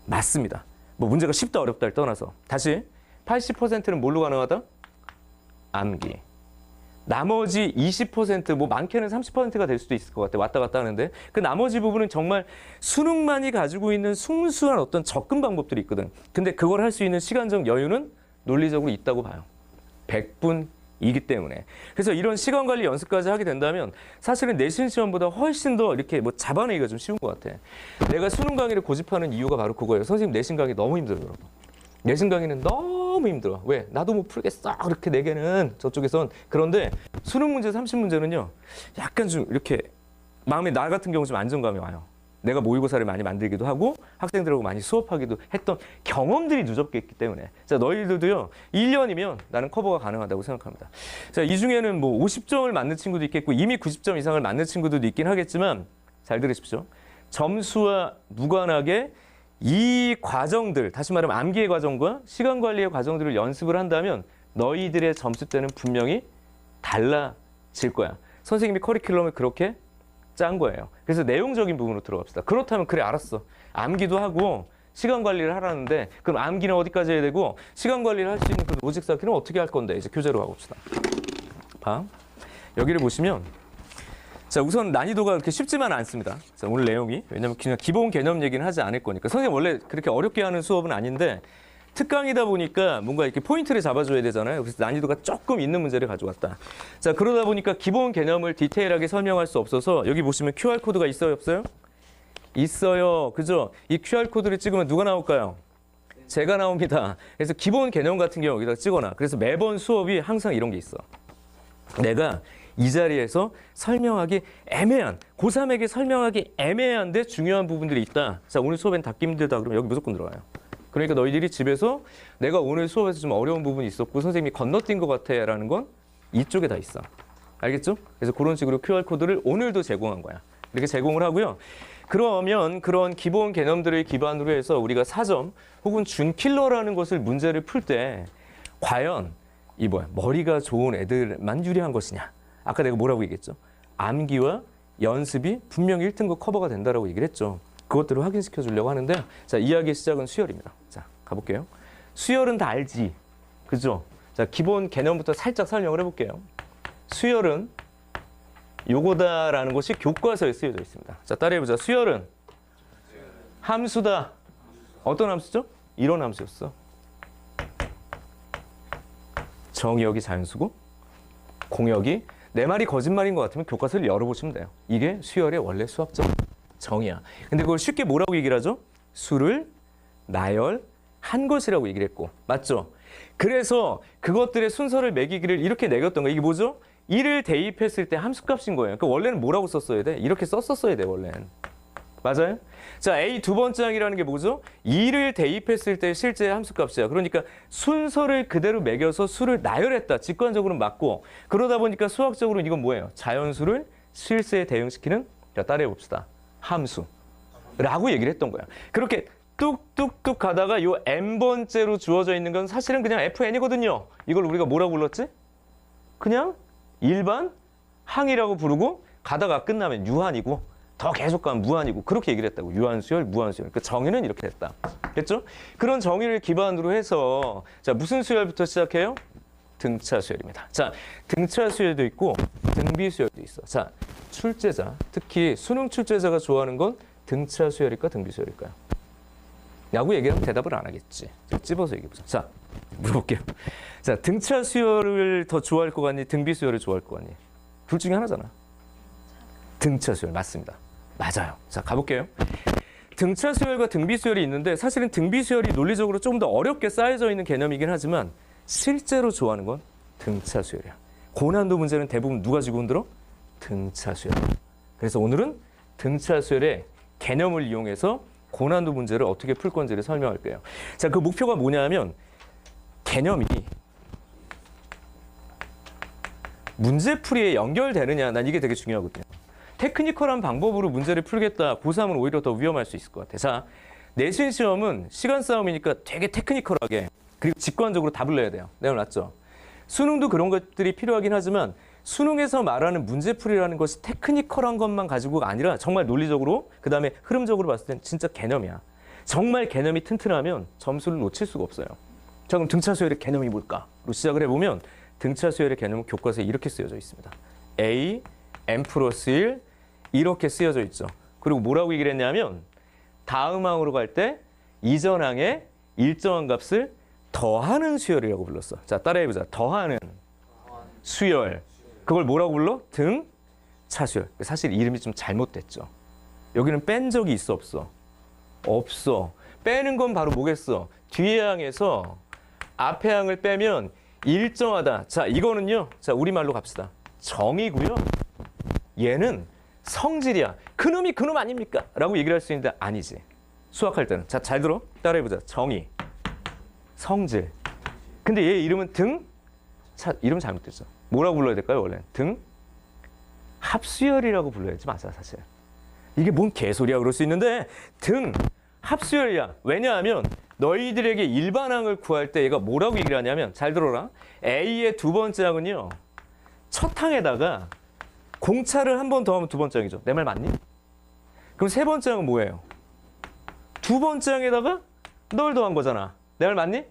맞습니다. 뭐 문제가 쉽다 어렵다를 떠나서 다시 80%는 뭘로 가능하다? 암기. 나머지 20%, 뭐 많게는 30%가 될 수도 있을 것 같아. 왔다 갔다 하는데 그 나머지 부분은 정말 수능만이 가지고 있는 순수한 어떤 접근 방법들이 있거든. 근데 그걸 할 수 있는 시간적 여유는 논리적으로 있다고 봐요. 100분이기 때문에. 그래서 이런 시간 관리 연습까지 하게 된다면 사실은 내신 시험보다 훨씬 더 이렇게 뭐 잡아내기가 좀 쉬운 것 같아. 내가 수능 강의를 고집하는 이유가 바로 그거예요. 선생님 내신 강의 너무 힘들어요, 여러분. 내신 강의는 너무 힘들어. 왜? 나도 못 풀겠어. 그렇게 내게는 저쪽에선. 그런데 수능 문제 30문제는요. 약간 좀 이렇게 마음에 나 같은 경우 좀 안정감이 와요. 내가 모의고사를 많이 만들기도 하고 학생들하고 많이 수업하기도 했던 경험들이 누적돼 있기 때문에. 자, 너희들도요. 1년이면 나는 커버가 가능하다고 생각합니다. 자, 이 중에는 뭐 50점을 맞는 친구도 있겠고 이미 90점 이상을 맞는 친구들도 있긴 하겠지만 잘 들으십시오. 점수와 무관하게 이 과정들, 다시 말하면 암기의 과정과 시간 관리의 과정들을 연습을 한다면 너희들의 점수대는 분명히 달라질 거야. 선생님이 커리큘럼을 그렇게 짠 거예요. 그래서 내용적인 부분으로 들어갑시다. 그렇다면 그래 알았어. 암기도 하고 시간 관리를 하라는데 그럼 암기는 어디까지 해야 되고 시간 관리를 할 수 있는 그 로직 쌓기는 어떻게 할 건데 이제 교재로 가봅시다. 봐. 여기를 보시면 자, 우선 난이도가 그렇게 쉽지만 않습니다. 자, 오늘 내용이. 왜냐면 그냥 기본 개념 얘기는 하지 않을 거니까. 선생님 원래 그렇게 어렵게 하는 수업은 아닌데 특강이다 보니까 뭔가 이렇게 포인트를 잡아줘야 되잖아요. 그래서 난이도가 조금 있는 문제를 가져왔다. 자, 그러다 보니까 기본 개념을 디테일하게 설명할 수 없어서 여기 보시면 QR코드가 있어요, 없어요? 있어요. 그죠? 이 QR코드를 찍으면 누가 나올까요? 제가 나옵니다. 그래서 기본 개념 같은 경우 여기다 찍어놔. 그래서 매번 수업이 항상 이런 게 있어. 내가 이 자리에서 설명하기 애매한, 고3에게 설명하기 애매한데 중요한 부분들이 있다. 자, 오늘 수업엔 닫기 힘들다 그러면 여기 무조건 들어가요. 그러니까 너희들이 집에서 내가 오늘 수업에서 좀 어려운 부분이 있었고 선생님이 건너뛴 것 같아 라는 건 이쪽에 다 있어. 알겠죠? 그래서 그런 식으로 QR코드를 오늘도 제공한 거야. 이렇게 제공을 하고요. 그러면 그런 기본 개념들을 기반으로 해서 우리가 4점 혹은 준킬러라는 것을 문제를 풀 때 과연 이 머리가 좋은 애들만 유리한 것이냐. 아까 내가 뭐라고 얘기했죠? 암기와 연습이 분명히 1등급 커버가 된다라고 얘기를 했죠. 그것들을 확인시켜 주려고 하는데 자, 이야기의 시작은 수열입니다. 자, 가볼게요. 수열은 다 알지. 그죠? 자, 기본 개념부터 살짝 설명을 해볼게요. 수열은 요거다라는 것이 교과서에 쓰여져 있습니다. 자, 따라해보자. 수열은 함수다. 어떤 함수죠? 이런 함수였어. 정의역이 자연수고 공역이 내 말이 거짓말인 것 같으면 교과서를 열어보시면 돼요. 이게 수열의 원래 수학적 정의야. 근데 그걸 쉽게 뭐라고 얘기를 하죠? 수를 나열한 것이라고 얘기를 했고. 맞죠? 그래서 그것들의 순서를 매기기를 이렇게 내겼던 거예요. 이게 뭐죠? 1을 대입했을 때 함수값인 거예요. 그러니까 원래는 뭐라고 썼어야 돼? 이렇게 썼었어야 돼, 원래는. 맞아요? 자, A 두 번째 항이라는 게 뭐죠? 2를 대입했을 때 실제 함수값이야. 그러니까 순서를 그대로 매겨서 수를 나열했다. 직관적으로 맞고. 그러다 보니까 수학적으로 이건 뭐예요? 자연수를 실세에 대응시키는, 자, 따라해 봅시다. 함수라고 얘기를 했던 거야. 그렇게 뚝뚝뚝 가다가 요 n번째로 주어져 있는 건 사실은 그냥 fn이거든요. 이걸 우리가 뭐라고 불렀지? 그냥 일반 항이라고 부르고 가다가 끝나면 유한이고 더 계속 가면 무한이고 그렇게 얘기를 했다고. 유한수열, 무한수열. 그 정의는 이렇게 됐다. 됐죠? 그런 정의를 기반으로 해서 자, 무슨 수열부터 시작해요? 등차 수열입니다. 자, 등차 수열도 있고 등비 수열도 있어. 자, 출제자, 특히 수능 출제자가 좋아하는 건 등차 수열일까 등비 수열일까요? 라고 얘기하면 대답을 안 하겠지. 찝어서 얘기해보자. 자, 물어볼게요. 자, 등차 수열을 더 좋아할 것 같니? 등비 수열을 좋아할 것 같니? 둘 중에 하나잖아. 등차 수열 맞습니다. 맞아요. 자, 가볼게요. 등차 수열과 등비 수열이 있는데 사실은 등비 수열이 논리적으로 조금 더 어렵게 쌓여져 있는 개념이긴 하지만 실제로 좋아하는 건 등차 수열이야. 고난도 문제는 대부분 누가 지고 흔들어? 등차 수열. 그래서 오늘은 등차 수열의 개념을 이용해서 고난도 문제를 어떻게 풀 건지를 설명할게요. 자, 그 목표가 뭐냐면 개념이 문제풀이에 연결되느냐. 난 이게 되게 중요하거든요. 테크니컬한 방법으로 문제를 풀겠다. 고3은 오히려 더 위험할 수 있을 것 같아. 자, 내신 시험은 시간 싸움이니까 되게 테크니컬하게 그리고 직관적으로 답을 내야 돼요. 내가 맞죠? 수능도 그런 것들이 필요하긴 하지만 수능에서 말하는 문제풀이라는 것이 테크니컬한 것만 가지고가 아니라 정말 논리적으로 그다음에 흐름적으로 봤을 땐 진짜 개념이야. 정말 개념이 튼튼하면 점수를 놓칠 수가 없어요. 자, 그럼 등차 수열의 개념이 뭘까로 시작을 해보면 등차 수열의 개념은 교과서에 이렇게 쓰여져 있습니다. A, n 플러스 1 이렇게 쓰여져 있죠. 그리고 뭐라고 얘기를 했냐면 다음 항으로 갈 때 이전 항에 일정한 값을 더하는 수열이라고 불렀어. 자, 따라해보자. 더하는 수열. 그걸 뭐라고 불러? 등차 수열. 사실 이름이 좀 잘못됐죠. 여기는 뺀 적이 있어 없어? 없어. 빼는 건 바로 뭐겠어? 뒤에 항에서 앞에 항을 빼면 일정하다. 자, 이거는요. 자, 우리말로 갑시다. 정이고요. 얘는 성질이야. 그놈이 그놈 아닙니까? 라고 얘기를 할 수 있는데 아니지. 수학할 때는. 자, 잘 들어. 따라해보자. 정의. 성질. 근데 얘 이름은 이름 잘못됐어. 뭐라고 불러야 될까요, 원래? 합수열이라고 불러야지, 맞아, 사실. 이게 뭔 개소리야, 그럴 수 있는데, 합수열이야. 왜냐하면, 너희들에게 일반항을 구할 때 얘가 뭐라고 얘기를 하냐면, 잘 들어라. A의 두 번째 항은요, 첫 항에다가 공차를 한 번 더 하면 두 번째 항이죠. 내 말 맞니? 그럼 세 번째 항은 뭐예요? 두 번째 항에다가 널 더한 거잖아. 내 말 맞니?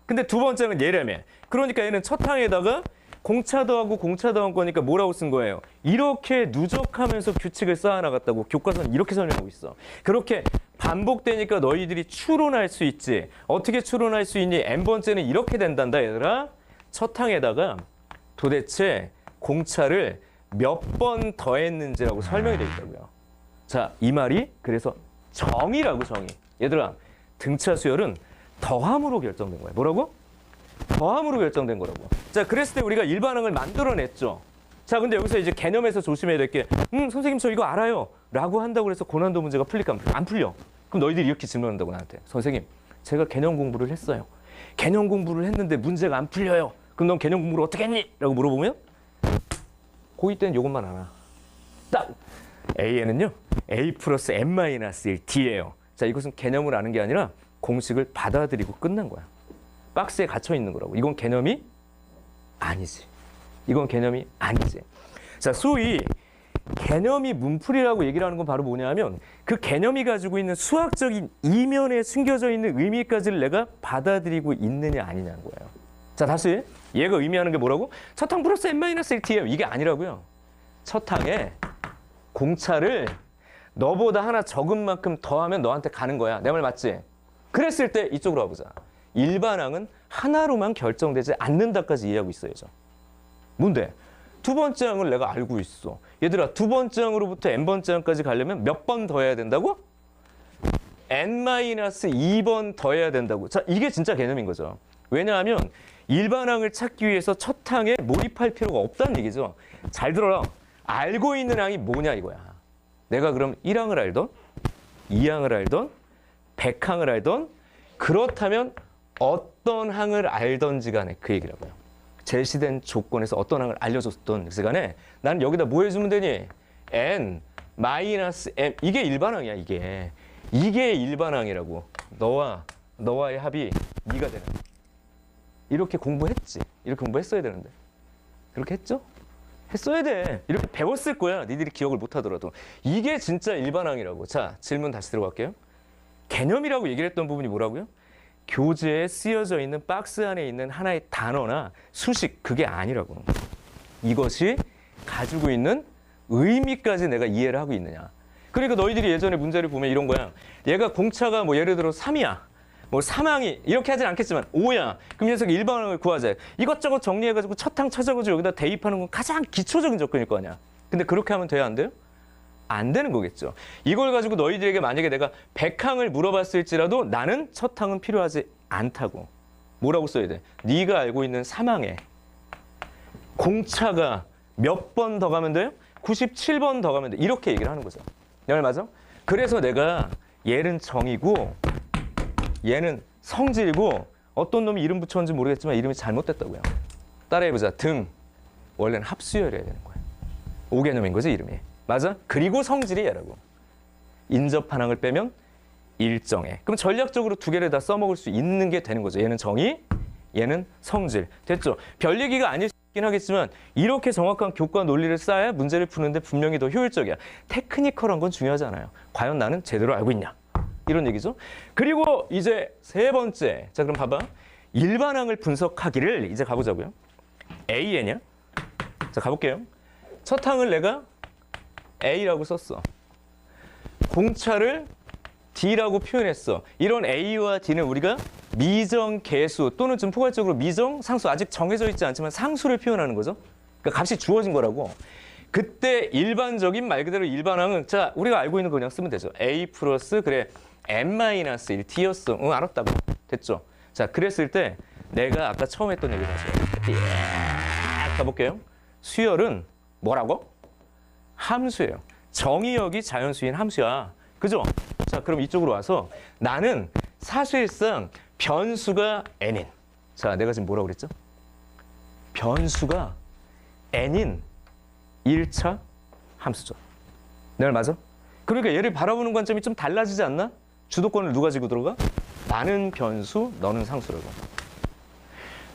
근데 두 번째 항은 얘라며. 그러니까 얘는 첫 항에다가 공차 더하고 공차 더한 거니까 뭐라고 쓴 거예요? 이렇게 누적하면서 규칙을 쌓아나갔다고 교과서는 이렇게 설명하고 있어. 그렇게 반복되니까 너희들이 추론할 수 있지. 어떻게 추론할 수 있니? n번째는 이렇게 된단다, 얘들아. 첫 항에다가 도대체 공차를 몇 번 더했는지라고 설명이 되어 있다고요. 자, 이 말이 그래서 정의라고, 정의. 얘들아, 등차 수열은 더함으로 결정된 거야. 뭐라고? 더함으로 결정된 거라고. 자, 그랬을 때 우리가 일반항을 만들어냈죠. 자, 근데 여기서 이제 개념에서 조심해야 될 게, 선생님 저 이거 알아요. 라고 한다고 해서 고난도 문제가 풀릴까 안 풀려? 안 풀려. 그럼 너희들이 이렇게 질문한다고 나한테. 선생님, 제가 개념 공부를 했어요. 개념 공부를 했는데 문제가 안 풀려요. 그럼 넌 개념 공부를 어떻게 했니? 라고 물어보면 고2 때는 이것만 알아. 딱! A에는요, A 플러스 N-1 D예요. 자, 이것은 개념을 아는 게 아니라 공식을 받아들이고 끝난 거야. 박스에 갇혀 있는 거라고. 이건 개념이 아니지. 이건 개념이 아니지. 자, 소위 개념이 문풀이라고 얘기를 하는 건 바로 뭐냐 하면 그 개념이 가지고 있는 수학적인 이면에 숨겨져 있는 의미까지를 내가 받아들이고 있느냐 아니냐는 거예요. 자, 다시 얘가 의미하는 게 뭐라고? 첫 항 플러스 N-1T예요. 이게 아니라고요. 첫 항에 공차를 너보다 하나 적은 만큼 더하면 너한테 가는 거야. 내 말 맞지? 그랬을 때 이쪽으로 와보자. 일반항은 하나로만 결정되지 않는다까지 이해하고 있어야죠. 뭔데? 두 번째 항을 내가 알고 있어. 얘들아, 두 번째 항으로부터 n번째 항까지 가려면 몇 번 더해야 된다고? n-2번 더해야 된다고. 자, 이게 진짜 개념인 거죠. 왜냐하면 일반항을 찾기 위해서 첫 항에 몰입할 필요가 없다는 얘기죠. 잘 들어라. 알고 있는 항이 뭐냐 이거야. 내가 그럼 1항을 알던, 2항을 알던, 100항을 알던, 그렇다면 어떤 항을 알던지 간에 그 얘기라고요. 제시된 조건에서 어떤 항을 알려줬던 시간에 나는 여기다 뭐 해주면 되니? n 마이너스 m. 이게 일반항이야, 이게. 이게 일반항이라고. 너와의 합이 네가 되는. 이렇게 공부했지. 이렇게 공부했어야 되는데. 그렇게 했죠? 했어야 돼. 이렇게 배웠을 거야. 니들이 기억을 못 하더라도. 이게 진짜 일반항이라고. 자, 질문 다시 들어갈게요. 개념이라고 얘기를 했던 부분이 뭐라고요? 교재에 쓰여져 있는 박스 안에 있는 하나의 단어나 수식, 그게 아니라고. 이것이 가지고 있는 의미까지 내가 이해를 하고 있느냐. 그러니까 너희들이 예전에 문제를 보면 이런 거야. 얘가 공차가 뭐 예를 들어 3이야. 뭐 3항이 이렇게 하진 않겠지만 5야. 그럼 녀석이 일반항을 구하자. 이것저것 정리해가지고 첫 항 찾아가지고 여기다 대입하는 건 가장 기초적인 조건일 거 아니야. 근데 그렇게 하면 돼요, 안 돼요? 안 되는 거겠죠. 이걸 가지고 너희들에게 만약에 내가 100항을 물어봤을지라도 나는 첫 항은 필요하지 않다고. 뭐라고 써야 돼? 네가 알고 있는 3항에 공차가 몇 번 더 가면 돼요? 97번 더 가면 돼. 이렇게 얘기를 하는 거죠. 내 말 맞아? 그래서 내가 얘는 정이고 얘는 성질이고 어떤 놈이 이름 붙였는지 모르겠지만 이름이 잘못됐다고요. 따라해보자. 등. 원래는 합수열이어야 되는 거야. 5개념인 거지, 이름이. 맞아? 그리고 성질이 얘라고. 인접한 항을 빼면 일정해. 그럼 전략적으로 두 개를 다 써먹을 수 있는 게 되는 거죠. 얘는 정의, 얘는 성질. 됐죠? 별 얘기가 아닐 수 있긴 하겠지만 이렇게 정확한 교과 논리를 쌓아야 문제를 푸는데 분명히 더 효율적이야. 테크니컬한 건 중요하지 않아요. 과연 나는 제대로 알고 있냐? 이런 얘기죠. 그리고 이제 세 번째. 자, 그럼 봐봐. 일반항을 분석하기를 이제 가보자고요. AN이야? 자, 가볼게요. 첫 항을 내가 A라고 썼어. 공차를 D라고 표현했어. 이런 A와 D는 우리가 미정계수 또는 좀 포괄적으로 미정상수, 아직 정해져 있지 않지만 상수를 표현하는 거죠. 그러니까 값이 주어진 거라고. 그때 일반적인 말 그대로 일반항은 자, 우리가 알고 있는 거 그냥 쓰면 되죠. A 플러스 그래 n-1 D였어. 응, 알았다고. 됐죠. 자, 그랬을 때 내가 아까 처음 했던 얘기 다시 가볼게요. 수열은 뭐라고? 함수예요. 정의역이 자연수인 함수야. 그죠? 자, 그럼 이쪽으로 와서 나는 사실상 변수가 n인. 자, 내가 지금 뭐라고 그랬죠? 변수가 n인 1차 함수죠. 내 말 맞아? 그러니까 얘를 바라보는 관점이 좀 달라지지 않나? 주도권을 누가 지고 들어가? 나는 변수, 너는 상수라고.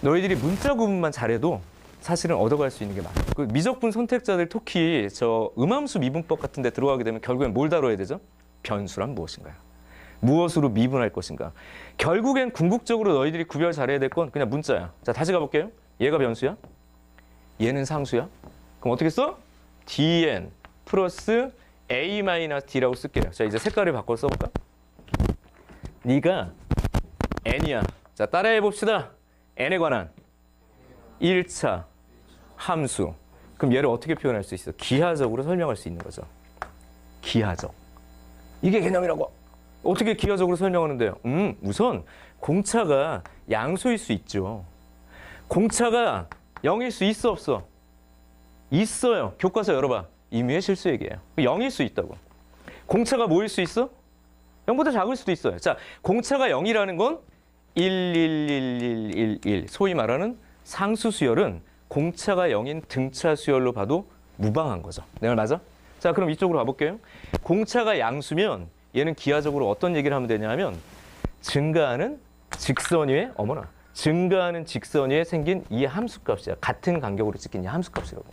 너희들이 문자 구분만 잘해도 사실은 얻어갈 수 있는 게 많아요. 그 미적분 선택자들 특히 저 음함수 미분법 같은 데 들어가게 되면 결국엔 뭘 다뤄야 되죠? 변수란 무엇인가요? 무엇으로 미분할 것인가? 결국엔 궁극적으로 너희들이 구별 잘해야 될 건 그냥 문자야. 자, 다시 가볼게요. 얘가 변수야? 얘는 상수야? 그럼 어떻게 써? dn 플러스 a-d라고 쓸게요. 자, 이제 색깔을 바꿔 써볼까? 네가 n이야. 자, 따라해 봅시다. n에 관한 1차 함수. 그럼 얘를 어떻게 표현할 수 있어? 기하적으로 설명할 수 있는 거죠. 기하적. 이게 개념이라고. 어떻게 기하적으로 설명하는데요? 우선 공차가 양수일 수 있죠. 공차가 0일 수 있어 없어? 있어요. 교과서 열어봐. 임의의 실수 얘기예요. 0일 수 있다고. 공차가 뭐일 수 있어? 0보다 작을 수도 있어요. 자, 공차가 0이라는 건 1111111 소위 말하는 상수 수열은 공차가 0인 등차 수열로 봐도 무방한 거죠. 내 말 맞아? 자, 그럼 이쪽으로 가볼게요. 공차가 양수면 얘는 기하적으로 어떤 얘기를 하면 되냐면 증가하는 직선 위에 어머나 증가하는 직선 위에 생긴 이 함수값이야. 같은 간격으로 찍힌 이 함수값이라고.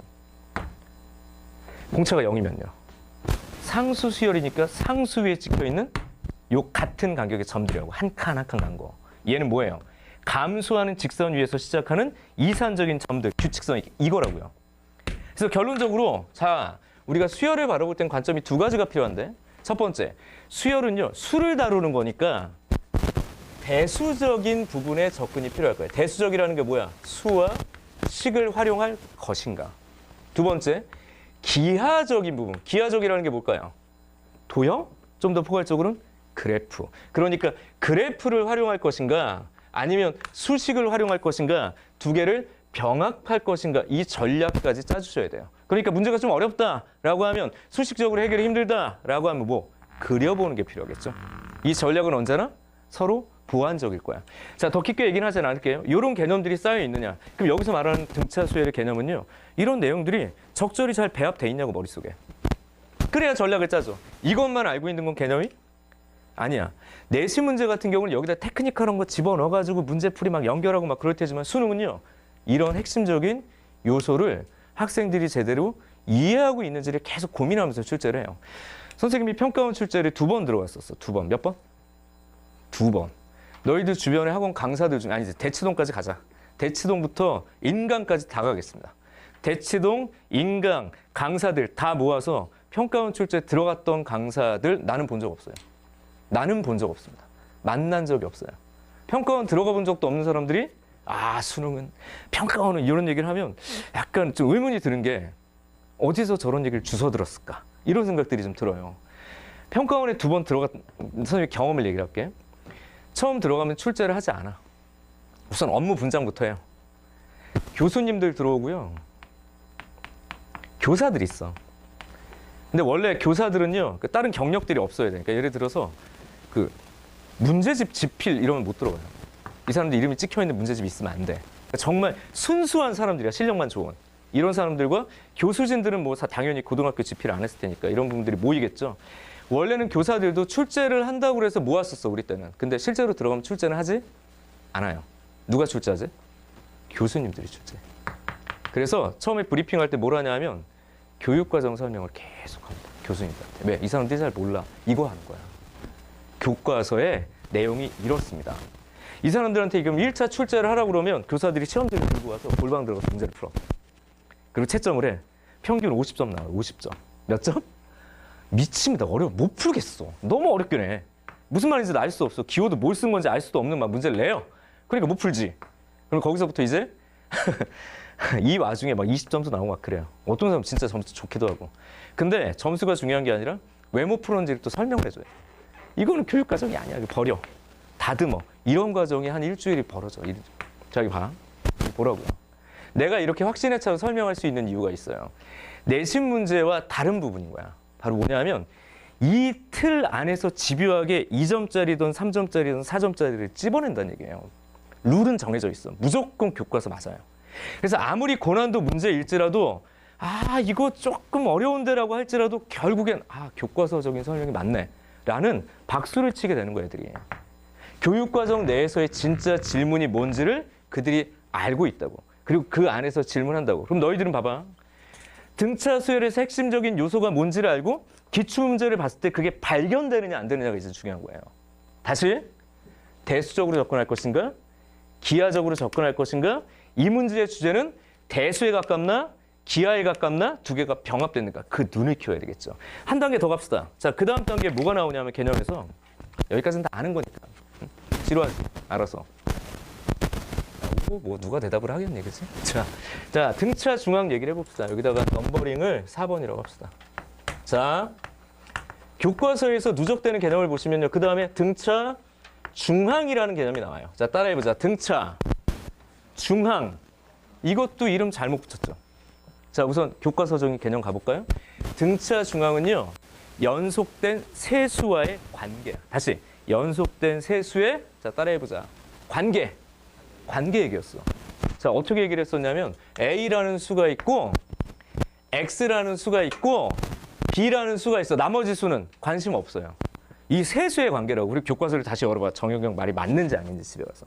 공차가 0이면요. 상수 수열이니까 상수 위에 찍혀있는 요 같은 간격의 점들이라고. 한 칸 한 칸 간 거. 얘는 뭐예요? 감소하는 직선 위에서 시작하는 이산적인 점들, 규칙선 이거라고요. 그래서 결론적으로 자 우리가 수열을 바라볼 땐 관점이 두 가지가 필요한데 첫 번째, 수열은요. 수를 다루는 거니까 대수적인 부분에 접근이 필요할 거예요. 대수적이라는 게 뭐야? 수와 식을 활용할 것인가. 두 번째, 기하적인 부분. 기하적이라는 게 뭘까요? 도형? 좀 더 포괄적으로는 그래프. 그러니까 그래프를 활용할 것인가 아니면 수식을 활용할 것인가 두 개를 병합할 것인가 이 전략까지 짜주셔야 돼요. 그러니까 문제가 좀 어렵다라고 하면 수식적으로 해결이 힘들다라고 하면 뭐 그려보는 게 필요하겠죠. 이 전략은 언제나 서로 보완적일 거야. 자, 더 깊게 얘기는 하지 않을게요. 이런 개념들이 쌓여 있느냐. 그럼 여기서 말하는 등차 수열의 개념은요. 이런 내용들이 적절히 잘 배합돼 있냐고 머릿속에. 그래야 전략을 짜죠. 이것만 알고 있는 건 개념이 아니야. 내신 문제 같은 경우는 여기다 테크니컬한 거 집어넣어가지고 문제풀이 막 연결하고 막 그럴 테지만 수능은요. 이런 핵심적인 요소를 학생들이 제대로 이해하고 있는지를 계속 고민하면서 출제를 해요. 선생님이 평가원 출제를 2번 들어갔었어. 2번. 몇 번? 2번. 너희들 주변의 학원 강사들 중에 아니지 대치동까지 가자. 대치동부터 인강까지 다 가겠습니다. 대치동, 인강, 강사들 다 모아서 평가원 출제 들어갔던 강사들 나는 본 적 없어요. 나는 본 적 없습니다. 만난 적이 없어요. 평가원 들어가 본 적도 없는 사람들이 아 수능은 평가원은 이런 얘기를 하면 약간 좀 의문이 드는 게 어디서 저런 얘기를 주워 들었을까 이런 생각들이 좀 들어요. 평가원에 2번 들어갔 선생님의 경험을 얘기를 할게. 처음 들어가면 출제를 하지 않아. 우선 업무 분장부터 해요. 교수님들 들어오고요. 교사들이 있어. 근데 원래 교사들은요. 다른 경력들이 없어야 되니까 예를 들어서 그 문제집 집필 이러면 못 들어가요. 이 사람들 이름이 찍혀있는 문제집이 있으면 안 돼. 그러니까 정말 순수한 사람들이야. 실력만 좋은. 이런 사람들과 교수진들은 뭐 당연히 고등학교 집필 안 했을 테니까 이런 분들이 모이겠죠. 원래는 교사들도 출제를 한다고 해서 모았었어 우리 때는. 근데 실제로 들어가면 출제는 하지 않아요. 누가 출제하지? 교수님들이 출제. 그래서 처음에 브리핑할 때 뭘 하냐면 교육과정 설명을 계속 합니다. 교수님들한테. 왜? 이 사람들이 잘 몰라. 이거 하는 거야. 교과서의 내용이 이렇습니다. 이 사람들한테 그럼 1차 출제를 하라고 그러면 교사들이 시험지를 들고 와서 골방 들어가서 문제를 풀어. 그리고 채점을 해. 평균 50점 나와요. 50점. 몇 점? 미칩니다. 어려워. 못 풀겠어. 너무 어렵긴 해. 무슨 말인지 알 수 없어. 기호도 뭘 쓴 건지 알 수도 없는 막 문제를 내요. 그러니까 못 풀지. 그럼 거기서부터 이제 이 와중에 막 20점도 나오고 막 그래요. 어떤 사람 진짜 점수 좋기도 하고. 근데 점수가 중요한 게 아니라 왜 못 풀었는지를 또 설명을 해줘요. 이거는 교육 과정이 아니야. 버려. 다듬어. 이런 과정이 한 일주일이 벌어져. 자, 여기 봐. 보라고요. 내가 이렇게 확신에 차서 설명할 수 있는 이유가 있어요. 내신 문제와 다른 부분인 거야. 바로 뭐냐면 이 틀 안에서 집요하게 2점짜리든 3점짜리든 4점짜리를 찝어낸다는 얘기예요. 룰은 정해져 있어. 무조건 교과서 맞아요. 그래서 아무리 고난도 문제일지라도 아 이거 조금 어려운데라고 할지라도 결국엔 아 교과서적인 설명이 맞네 라는 박수를 치게 되는 거예요. 애들이. 교육과정 내에서의 진짜 질문이 뭔지를 그들이 알고 있다고. 그리고 그 안에서 질문한다고. 그럼 너희들은 봐봐. 등차 수열에서 핵심적인 요소가 뭔지를 알고 기출문제를 봤을 때 그게 발견되느냐 안 되느냐가 이제 중요한 거예요. 다시 대수적으로 접근할 것인가? 기하적으로 접근할 것인가? 이 문제의 주제는 대수에 가깝나? 기하에 가깝나? 두 개가 병합됐는가? 그 눈을 키워야 되겠죠. 한 단계 더 갑시다. 자, 그 다음 단계에 뭐가 나오냐면 개념에서 여기까지는 다 아는 거니까. 지루하지? 알아서. 뭐 누가 대답을 하겠니, 그치? 자, 등차 중앙 얘기를 해봅시다. 여기다가 넘버링을 4번이라고 합시다. 자, 교과서에서 누적되는 개념을 보시면요. 그 다음에 등차 중항이라는 개념이 나와요. 자, 따라해보자. 등차 중항. 이것도 이름 잘못 붙였죠. 자, 우선 교과서적인 개념 가볼까요? 등차 중앙은요, 연속된 세수와의 관계. 다시, 연속된 세수의, 자, 따라해보자. 관계 얘기였어. 자, 어떻게 얘기를 했었냐면, A라는 수가 있고, X라는 수가 있고, B라는 수가 있어. 나머지 수는 관심 없어요. 이 세수의 관계라고. 우리 교과서를 다시 열어봐. 정혁영 말이 맞는지 아닌지 집에 가서.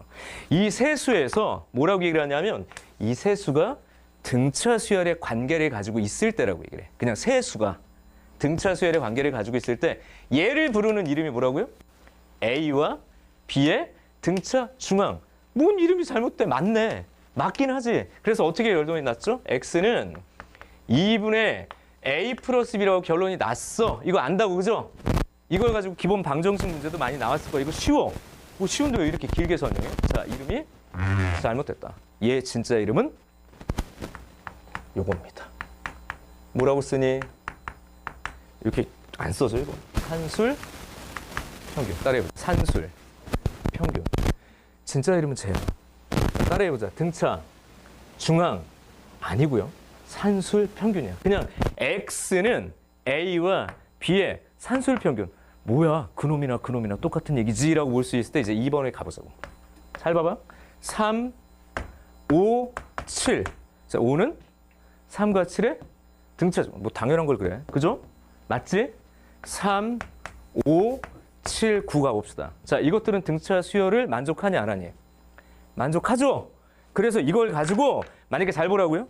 이 세수에서 뭐라고 얘기를 하냐면, 이 세수가 등차 수열의 관계를 가지고 있을 때라고 얘기를 해. 그냥 세수가 등차 수열의 관계를 가지고 있을 때 얘를 부르는 이름이 뭐라고요? A와 B의 등차 중앙. 뭔 이름이 잘못돼? 맞네. 맞긴 하지. 그래서 어떻게 결론이 났죠? X는 2분의 A 플러스 B라고 결론이 났어. 이거 안다고, 그죠? 이걸 가지고 기본 방정식 문제도 많이 나왔을 거야. 이거 쉬워. 뭐 쉬운데 왜 이렇게 길게 설명해? 자, 이름이 잘못됐다. 얘 진짜 이름은 요겁니다. 뭐라고 쓰니? 이렇게 안 써져, 이거. 산술 평균. 따라해보자. 산술 평균. 진짜 이름은 쟤야. 따라해보자. 등차 중앙 아니고요. 산술 평균이야. 그냥 X는 A와 B의 산술 평균. 뭐야, 그놈이나 그놈이나 똑같은 얘기지라고 볼 수 있을 때 이제 2번에 가보자고. 잘 봐봐. 3, 5, 7. 자, 5는 3과 7의 등차 중앙. 뭐 당연한 걸 그래. 그죠? 맞지? 3, 5, 7, 9 가봅시다. 자, 이것들은 등차 수열을 만족하니 안 하니? 만족하죠? 그래서 이걸 가지고 만약에 잘 보라고요?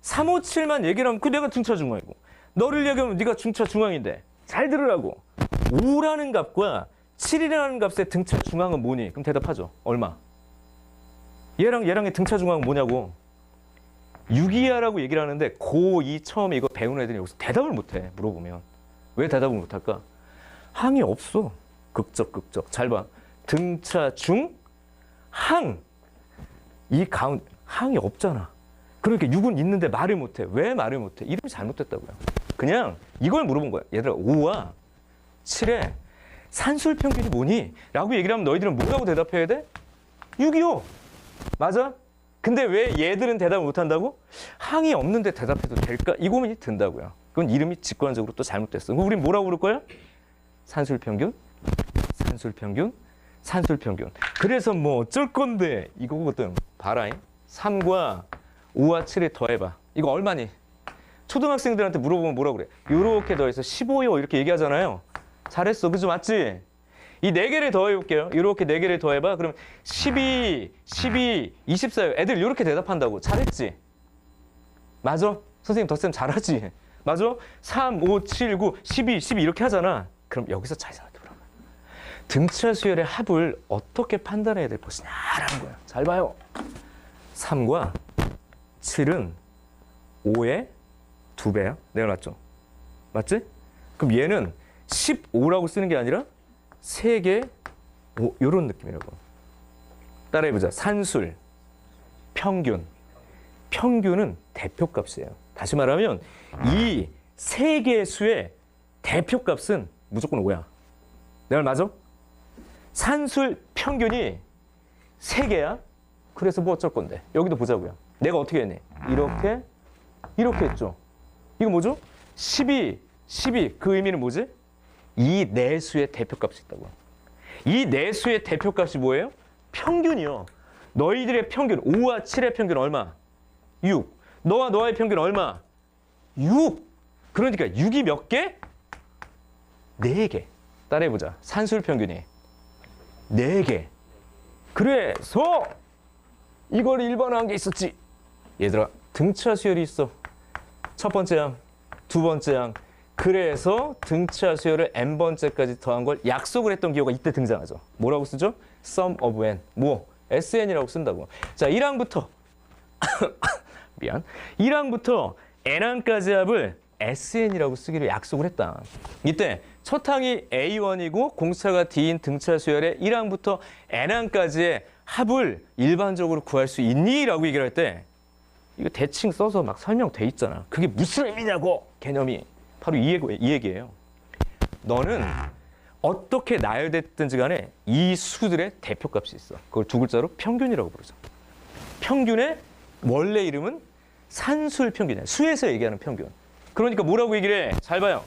3, 5, 7만 얘기를 하면 그 내가 등차 중앙이고, 너를 얘기하면 네가 등차 중앙인데. 잘 들으라고. 5라는 값과 7이라는 값의 등차 중앙은 뭐니? 그럼 대답하죠. 얼마? 얘랑의 등차 중앙은 뭐냐고. 6이야라고 얘기를 하는데 고2 처음에 이거 배우는 애들이 여기서 대답을 못해. 물어보면. 왜 대답을 못할까? 항이 없어. 극적. 잘 봐. 등차 중 항. 이 가운데 항이 없잖아. 그러니까 6은 있는데 말을 못해. 왜 말을 못해? 이름이 잘못됐다고요. 그냥 이걸 물어본 거야. 얘들아, 5와 7의 산술 평균이 뭐니? 라고 얘기를 하면 너희들은 뭐라고 대답해야 돼? 6이요. 맞아? 근데 왜 얘들은 대답을 못한다고? 항이 없는데 대답해도 될까? 이 고민이 든다고요. 그건 이름이 직관적으로 또 잘못됐어. 그럼 우린 뭐라고 부를 거야? 산술 평균. 그래서 뭐 어쩔 건데 이거거든. 봐라잉. 3과 5와 7을 더해봐. 이거 얼마니? 초등학생들한테 물어보면 뭐라고 그래? 요렇게 더해서 15요 이렇게 얘기하잖아요. 잘했어. 그죠? 맞지? 이 4개를 더해볼게요. 요렇게 4개를 더해봐. 그럼 12, 24요. 애들 요렇게 대답한다고. 잘했지? 맞아? 선생님 덧셈 잘하지? 맞아? 3, 5, 7, 9, 12 이렇게 하잖아. 그럼 여기서 잘 생각해보라. 등차 수열의 합을 어떻게 판단해야 될 것이냐라는 거야. 잘 봐요. 3과 7은 5의 2배야. 내가 맞죠? 맞지? 그럼 얘는 15라고 쓰는 게 아니라 3개 5 이런 느낌이라고. 따라해보자. 산술 평균은 대표값이에요. 다시 말하면 이 3개의 수의 대표값은 무조건 5야. 내 말 맞아? 산술 평균이 3개야. 그래서 뭐 어쩔 건데. 여기도 보자고요. 내가 어떻게 했니? 이렇게 했죠. 이거 뭐죠? 12. 그 의미는 뭐지? 이 내수의 대표값이 있다고. 이 내수의 대표값이 뭐예요? 평균이요. 너희들의 평균, 5와 7의 평균 얼마? 6. 너와 너의 평균 얼마? 6. 그러니까 6이 몇 개? 4개. 따라해보자. 산술 평균이 4개. 그래서 이걸 1번한 게 있었지. 얘들아, 등차 수열이 있어. 첫 번째 항, 두 번째 항. 그래서 등차 수열을 n번째까지 더한 걸 약속을 했던 기호가 이때 등장하죠. 뭐라고 쓰죠? sum of n. sn이라고 쓴다고. 자, 1항부터 1항부터 n항까지 합을 sn이라고 쓰기로 약속을 했다. 이때 첫 항이 A1이고 공차가 D인 등차 수열의 1항부터 n항까지의 합을 일반적으로 구할 수 있니? 라고 얘기를 할 때 이거 대칭 써서 막 설명돼 있잖아. 그게 무슨 의미냐고, 개념이. 바로 이 얘기예요. 너는 어떻게 나열됐든지 간에 이 수들의 대표값이 있어. 그걸 두 글자로 평균이라고 부르죠. 평균의 원래 이름은 산술 평균이야. 수에서 얘기하는 평균. 그러니까 뭐라고 얘기를 해? 잘 봐요.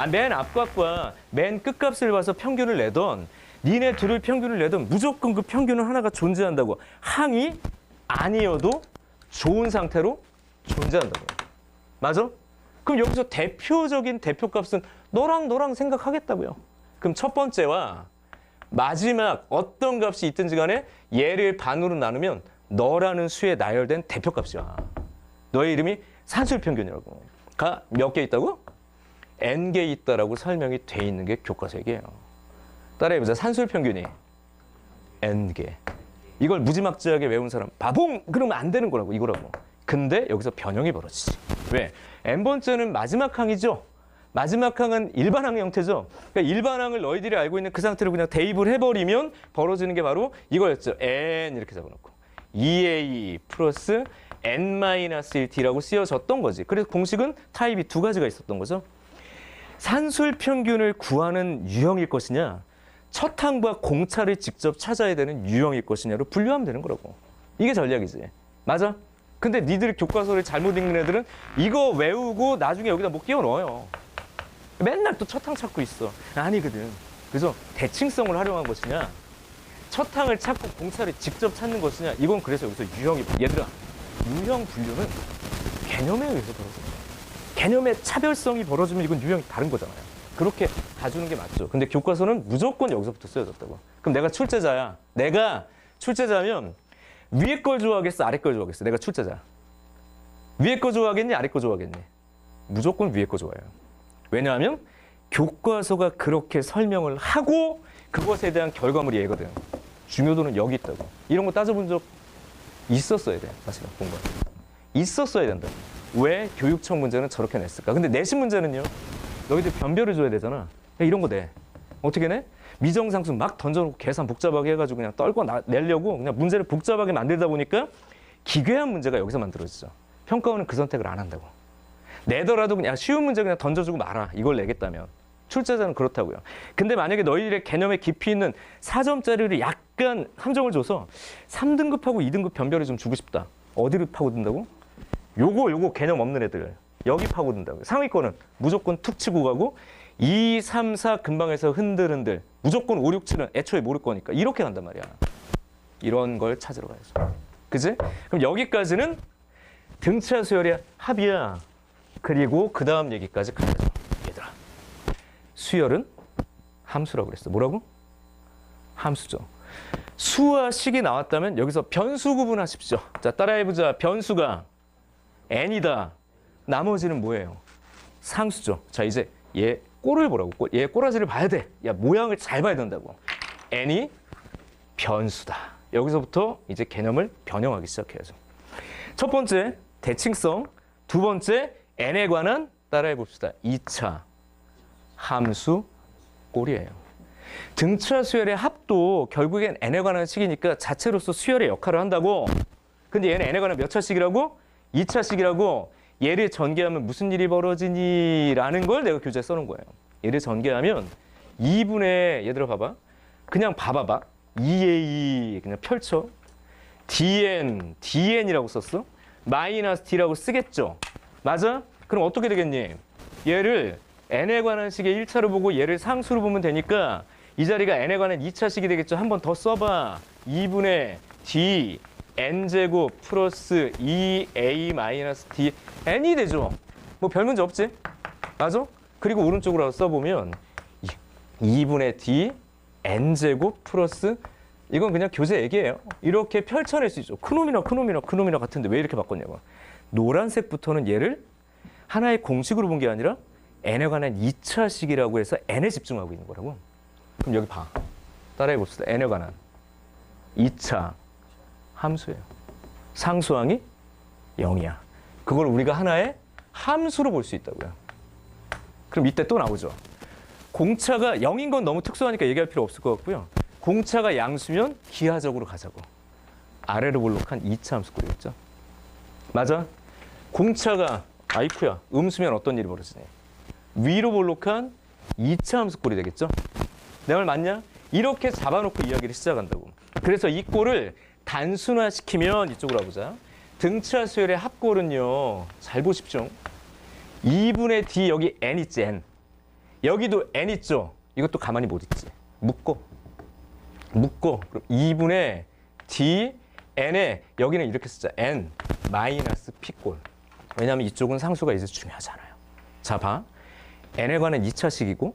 맨 앞값과 맨 끝값을 봐서 평균을 내던 니네 둘을 평균을 내던 무조건 그 평균은 하나가 존재한다고. 항이 아니어도 좋은 상태로 존재한다고. 맞아? 그럼 여기서 대표적인 대표값은 너랑 생각하겠다고요. 그럼 첫 번째와 마지막 어떤 값이 있든지 간에 얘를 반으로 나누면 너라는 수에 나열된 대표값이야. 너의 이름이 산술평균이라고. 가 몇 개 있다고? N개 있다라고 설명이 돼 있는 게 교과서 얘기예요. 따라해보자. 산술평균이 N개. 이걸 무지막지하게 외운 사람 바봉! 그러면 안 되는 거라고. 이거라고. 근데 여기서 변형이 벌어지지. 왜? N번째는 마지막 항이죠. 마지막 항은 일반항 형태죠. 그러니까 일반항을 너희들이 알고 있는 그 상태로 그냥 대입을 해버리면 벌어지는 게 바로 이거였죠. N 이렇게 잡아놓고 2A 플러스 N-1T라고 쓰여졌던 거지. 그래서 공식은 타입이 두 가지가 있었던 거죠. 산술평균을 구하는 유형일 것이냐, 첫 항과 공차를 직접 찾아야 되는 유형일 것이냐로 분류하면 되는 거라고. 이게 전략이지. 맞아? 근데 니들 교과서를 잘못 읽는 애들은 이거 외우고 나중에 여기다 뭐 끼워 넣어요. 맨날 또 첫 항 찾고 있어. 아니거든. 그래서 대칭성을 활용한 것이냐, 첫 항을 찾고 공차를 직접 찾는 것이냐, 이건 그래서 여기서 유형이. 얘들아, 유형 분류는 개념에 의해서 벌어지는 거야. 개념의 차별성이 벌어지면 이건 유형이 다른 거잖아요. 그렇게 가주는 게 맞죠. 근데 교과서는 무조건 여기서부터 쓰여졌다고. 그럼 내가 출제자야. 내가 출제자면 위에 걸 좋아하겠어? 아래 걸 좋아하겠어? 내가 출제자. 위에 거 좋아하겠니? 아래 거 좋아하겠니? 무조건 위에 거 좋아해요. 왜냐하면 교과서가 그렇게 설명을 하고 그것에 대한 결과물이 얘거든. 중요도는 여기 있다고. 이런 거 따져본 적 있었어야 돼. 사실 공부. 있었어야 된다. 왜 교육청 문제는 저렇게 냈을까? 근데 내신 문제는요. 너희들 변별을 줘야 되잖아. 이런 거 내. 어떻게 내? 미정상수 막 던져놓고 계산 복잡하게 해가지고 그냥 떨고 내려고 그냥 문제를 복잡하게 만들다 보니까 기괴한 문제가 여기서 만들어지죠. 평가원은 그 선택을 안 한다고. 내더라도 그냥 쉬운 문제 그냥 던져주고 말아. 이걸 내겠다면. 출제자는 그렇다고요. 근데 만약에 너희들의 개념에 깊이 있는 4점짜리를 약간 함정을 줘서 3등급하고 2등급 변별을 좀 주고 싶다. 어디를 파고든다고? 요거 개념 없는 애들. 여기 파고든다고요. 상위권은 무조건 툭 치고 가고 2, 3, 4 근방에서 흔들흔들. 무조건 5, 6, 7은 애초에 모를 거니까. 이렇게 간단 말이야. 이런 걸 찾으러 가야죠. 그지? 그럼 여기까지는 등차 수열의 합이야. 그리고 그 다음 얘기까지 가야죠. 얘들아. 수열은 함수라고 그랬어. 뭐라고? 함수죠. 수와 식이 나왔다면 여기서 변수 구분하십시오. 자, 따라해보자. 변수가 n이다. 나머지는 뭐예요? 상수죠. 자, 이제 얘 꼴을 보라고. 얘 꼬라지를 봐야 돼. 야, 모양을 잘 봐야 된다고. n이 변수다. 여기서부터 이제 개념을 변형하기 시작해야죠. 첫 번째, 대칭성. 두 번째, n에 관한 따라해봅시다. 2차 함수 꼴이에요. 등차 수열의 합도 결국엔 n에 관한 식이니까 자체로서 수열의 역할을 한다고. 근데 얘는 n에 관한 몇 차식이라고? 2차식이라고. 얘를 전개하면 무슨 일이 벌어지니? 라는 걸 내가 교재에 써놓은 거예요. 얘를 전개하면 2분의, 얘들아 봐봐. 그냥 봐봐봐. 2a 그냥 펼쳐. dn이라고 썼어? 마이너스 t라고 쓰겠죠? 맞아? 그럼 어떻게 되겠니? 얘를 n에 관한 식의 1차로 보고 얘를 상수로 보면 되니까 이 자리가 n에 관한 2차식이 되겠죠? 한 번 더 써봐. 2분의 d n제곱 플러스 2a 마이너스 d n이 되죠? 뭐 별 문제 없지? 맞아? 그리고 오른쪽으로 써보면 2분의 d n제곱 플러스 이건 그냥 교재 얘기예요. 이렇게 펼쳐낼 수 있죠. 큰놈이나 같은데 왜 이렇게 바꿨냐고. 노란색부터는 얘를 하나의 공식으로 본 게 아니라 n에 관한 2차식이라고 해서 n에 집중하고 있는 거라고. 그럼 여기 봐. 따라해 봅시다. n에 관한 2차 함수예요. 상수항이 0이야. 그걸 우리가 하나의 함수로 볼 수 있다고요. 그럼 이때 또 나오죠. 공차가 0인 건 너무 특수하니까 얘기할 필요 없을 것 같고요. 공차가 양수면 기하적으로 가자고. 아래로 볼록한 2차 함수꼴이겠죠. 맞아? 공차가 아이쿠야 음수면 어떤 일이 벌어지니? 위로 볼록한 2차 함수꼴이 되겠죠. 내 말 맞냐? 이렇게 잡아놓고 이야기를 시작한다고. 그래서 이 꼴을 단순화시키면 이쪽으로 와보자. 등차 수열의 합골은요. 잘 보십시오. 2분의 D 여기 n 있지 n. 여기도 n 있죠. 이것도 가만히 못 있지. 묶고 그럼 2분의 D n에 여기는 이렇게 쓰자. n 마이너스 p골. 왜냐하면 이쪽은 상수가 이제 중요하잖아요. 자 봐. n에 관한 2차식이고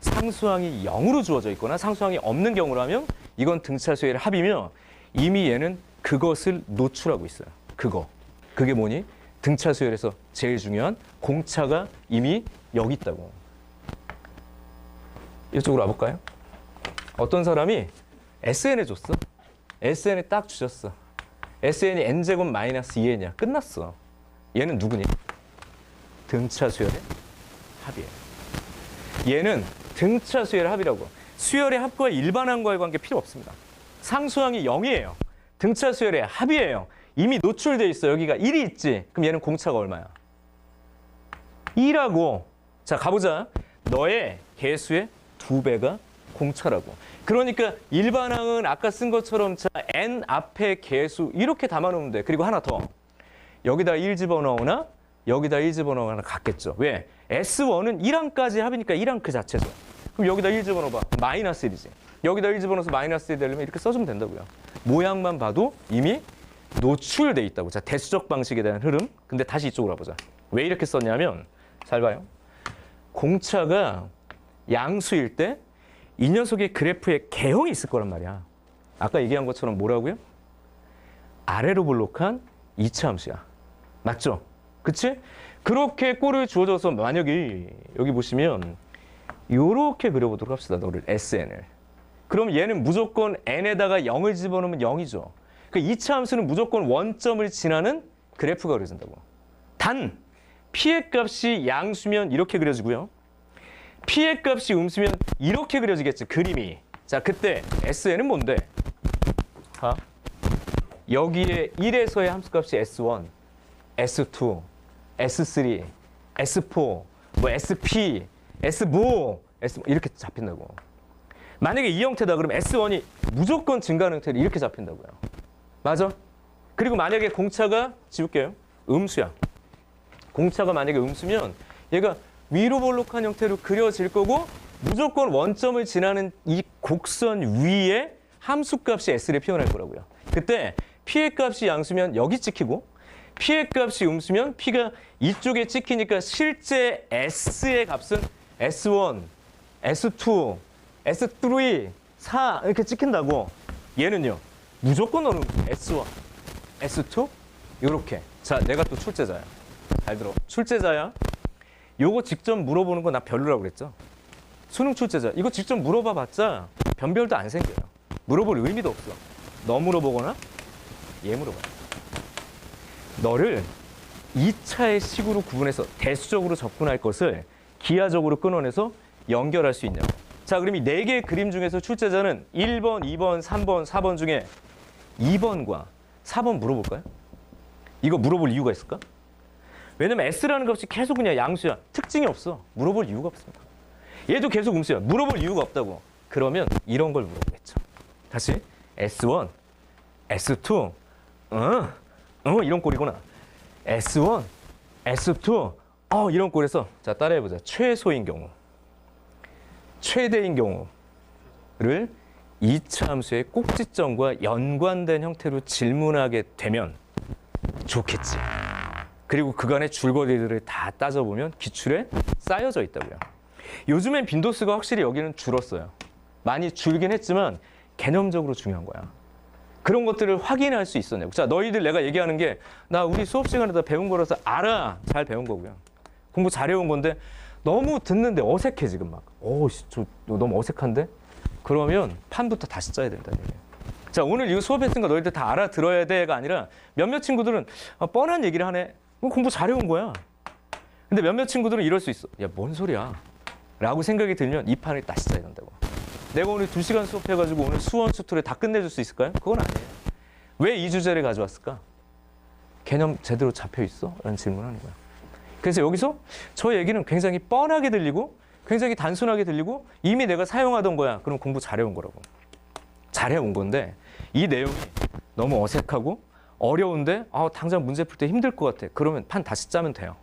상수항이 0으로 주어져 있거나 상수항이 없는 경우라면 이건 등차 수열의 합이며 이미 얘는 그것을 노출하고 있어요. 그게 뭐니? 등차 수열에서 제일 중요한 공차가 이미 여기 있다고. 이쪽으로 와볼까요? 어떤 사람이 SN에 줬어. SN에 딱 주셨어. SN이 n제곱 마이너스 2n이야. 끝났어. 얘는 누구니? 등차 수열의 합이에요. 얘는 등차 수열의 합이라고. 수열의 합과 일반항과의 관계 필요 없습니다. 상수항이 0이에요. 등차 수열의 합이에요. 이미 노출돼 있어. 여기가 1이 있지. 그럼 얘는 공차가 얼마야? 2라고. 자, 가보자. 너의 개수의 2배가 공차라고. 그러니까 일반항은 아까 쓴 것처럼 자, n 앞에 개수 이렇게 담아놓으면 돼. 그리고 하나 더. 여기다 1 집어넣으나 여기다 1 집어넣으나 같겠죠. 왜? S1은 1항까지 합이니까 1항 그 자체죠. 그럼 여기다 1 집어넣어봐. 마이너스 1이지. 여기다 1 집어넣어서 마이너스 1 되려면 이렇게 써주면 된다고요. 모양만 봐도 이미 노출돼 있다고. 자, 대수적 방식에 대한 흐름. 근데 다시 이쪽으로 와보자. 왜 이렇게 썼냐면 잘 봐요. 공차가 양수일 때 이 녀석의 그래프에 개형이 있을 거란 말이야. 아까 얘기한 것처럼 뭐라고요? 아래로 볼록한 2차 함수야. 맞죠? 그치? 그렇게 꼴을 주어줘서 만약에 여기 보시면 요렇게 그려보도록 합시다. 너를 SN을. 그럼 얘는 무조건 n에다가 0을 집어넣으면 0이죠. 그 2차 함수는 무조건 원점을 지나는 그래프가 그려진다고. 단 p의 값이 양수면 이렇게 그려지고요. p의 값이 음수면 이렇게 그려지겠지. 그림이. 자, 그때 SN은 뭔데? 자, 여기에 1에서의 함수값이 S1, S2, S3, S4, 뭐 SP, S5, S 이렇게 잡힌다고. 만약에 이 형태다 그러면 S1이 무조건 증가하는 형태로 이렇게 잡힌다고요. 맞아? 그리고 만약에 공차가 지울게요. 음수야. 공차가 만약에 음수면 얘가 위로 볼록한 형태로 그려질 거고 무조건 원점을 지나는 이 곡선 위에 함수값이 S를 표현할 거라고요. 그때 P의 값이 양수면 여기 찍히고 P의 값이 음수면 P가 이쪽에 찍히니까 실제 S의 값은 S1, S2, S3, 4 이렇게 찍힌다고. 얘는요. 무조건 너는 S1, S2 이렇게. 자, 내가 또 출제자야. 잘 들어. 출제자야. 요거 직접 물어보는 건 나 별로라고 그랬죠. 수능 출제자. 이거 직접 물어봐 봤자 변별도 안 생겨요. 물어볼 의미도 없어. 너 물어보거나 얘 물어봐. 너를 2차의 식으로 구분해서 대수적으로 접근할 것을 기하적으로 끊어내서 연결할 수 있냐고. 자, 그럼 이 4개의 그림 중에서 출제자는 1번, 2번, 3번, 4번 중에 2번과 4번 물어볼까요? 이거 물어볼 이유가 있을까? 왜냐면 S라는 값이 계속 그냥 양수야. 특징이 없어. 물어볼 이유가 없습니다. 얘도 계속 음수야. 물어볼 이유가 없다고. 그러면 이런 걸 물어보겠죠. 다시 S1, S2, 이런 꼴이구나. S1, S2, 이런 꼴에서 자 따라해보자. 최소인 경우, 최대인 경우를 2차 함수의 꼭지점과 연관된 형태로 질문하게 되면 좋겠지. 그리고 그간의 줄거리들을 다 따져보면 기출에 쌓여져 있다고요. 요즘엔 빈도수가 확실히 여기는 줄었어요. 많이 줄긴 했지만 개념적으로 중요한 거야. 그런 것들을 확인할 수 있었냐고. 자, 너희들 내가 얘기하는 게 나 우리 수업 시간에다 배운 거라서 알아. 잘 배운 거고요. 공부 잘해온 건데 너무 듣는데 어색해 지금 막. 저 너무 어색한데? 그러면 판부터 다시 짜야 된다는 얘기예요. 자, 오늘 이거 수업했으니까 너희들 다 알아들어야 돼가 아니라 몇몇 친구들은 뻔한 얘기를 하네. 공부 잘해온 거야. 근데 몇몇 친구들은 이럴 수 있어. 야, 뭔 소리야. 라고 생각이 들면 이 판을 다시 짜야 된다고. 내가 오늘 2시간 수업해가지고 오늘 수원 수투를 다 끝내줄 수 있을까요? 그건 아니에요. 왜 이 주제를 가져왔을까? 개념 제대로 잡혀 있어? 라는 질문을 하는 거야. 그래서 여기서 저 얘기는 굉장히 뻔하게 들리고 굉장히 단순하게 들리고 이미 내가 사용하던 거야. 그럼 공부 잘해온 거라고. 잘해온 건데 이 내용이 너무 어색하고 어려운데 당장 문제 풀 때 힘들 것 같아. 그러면 판 다시 짜면 돼요.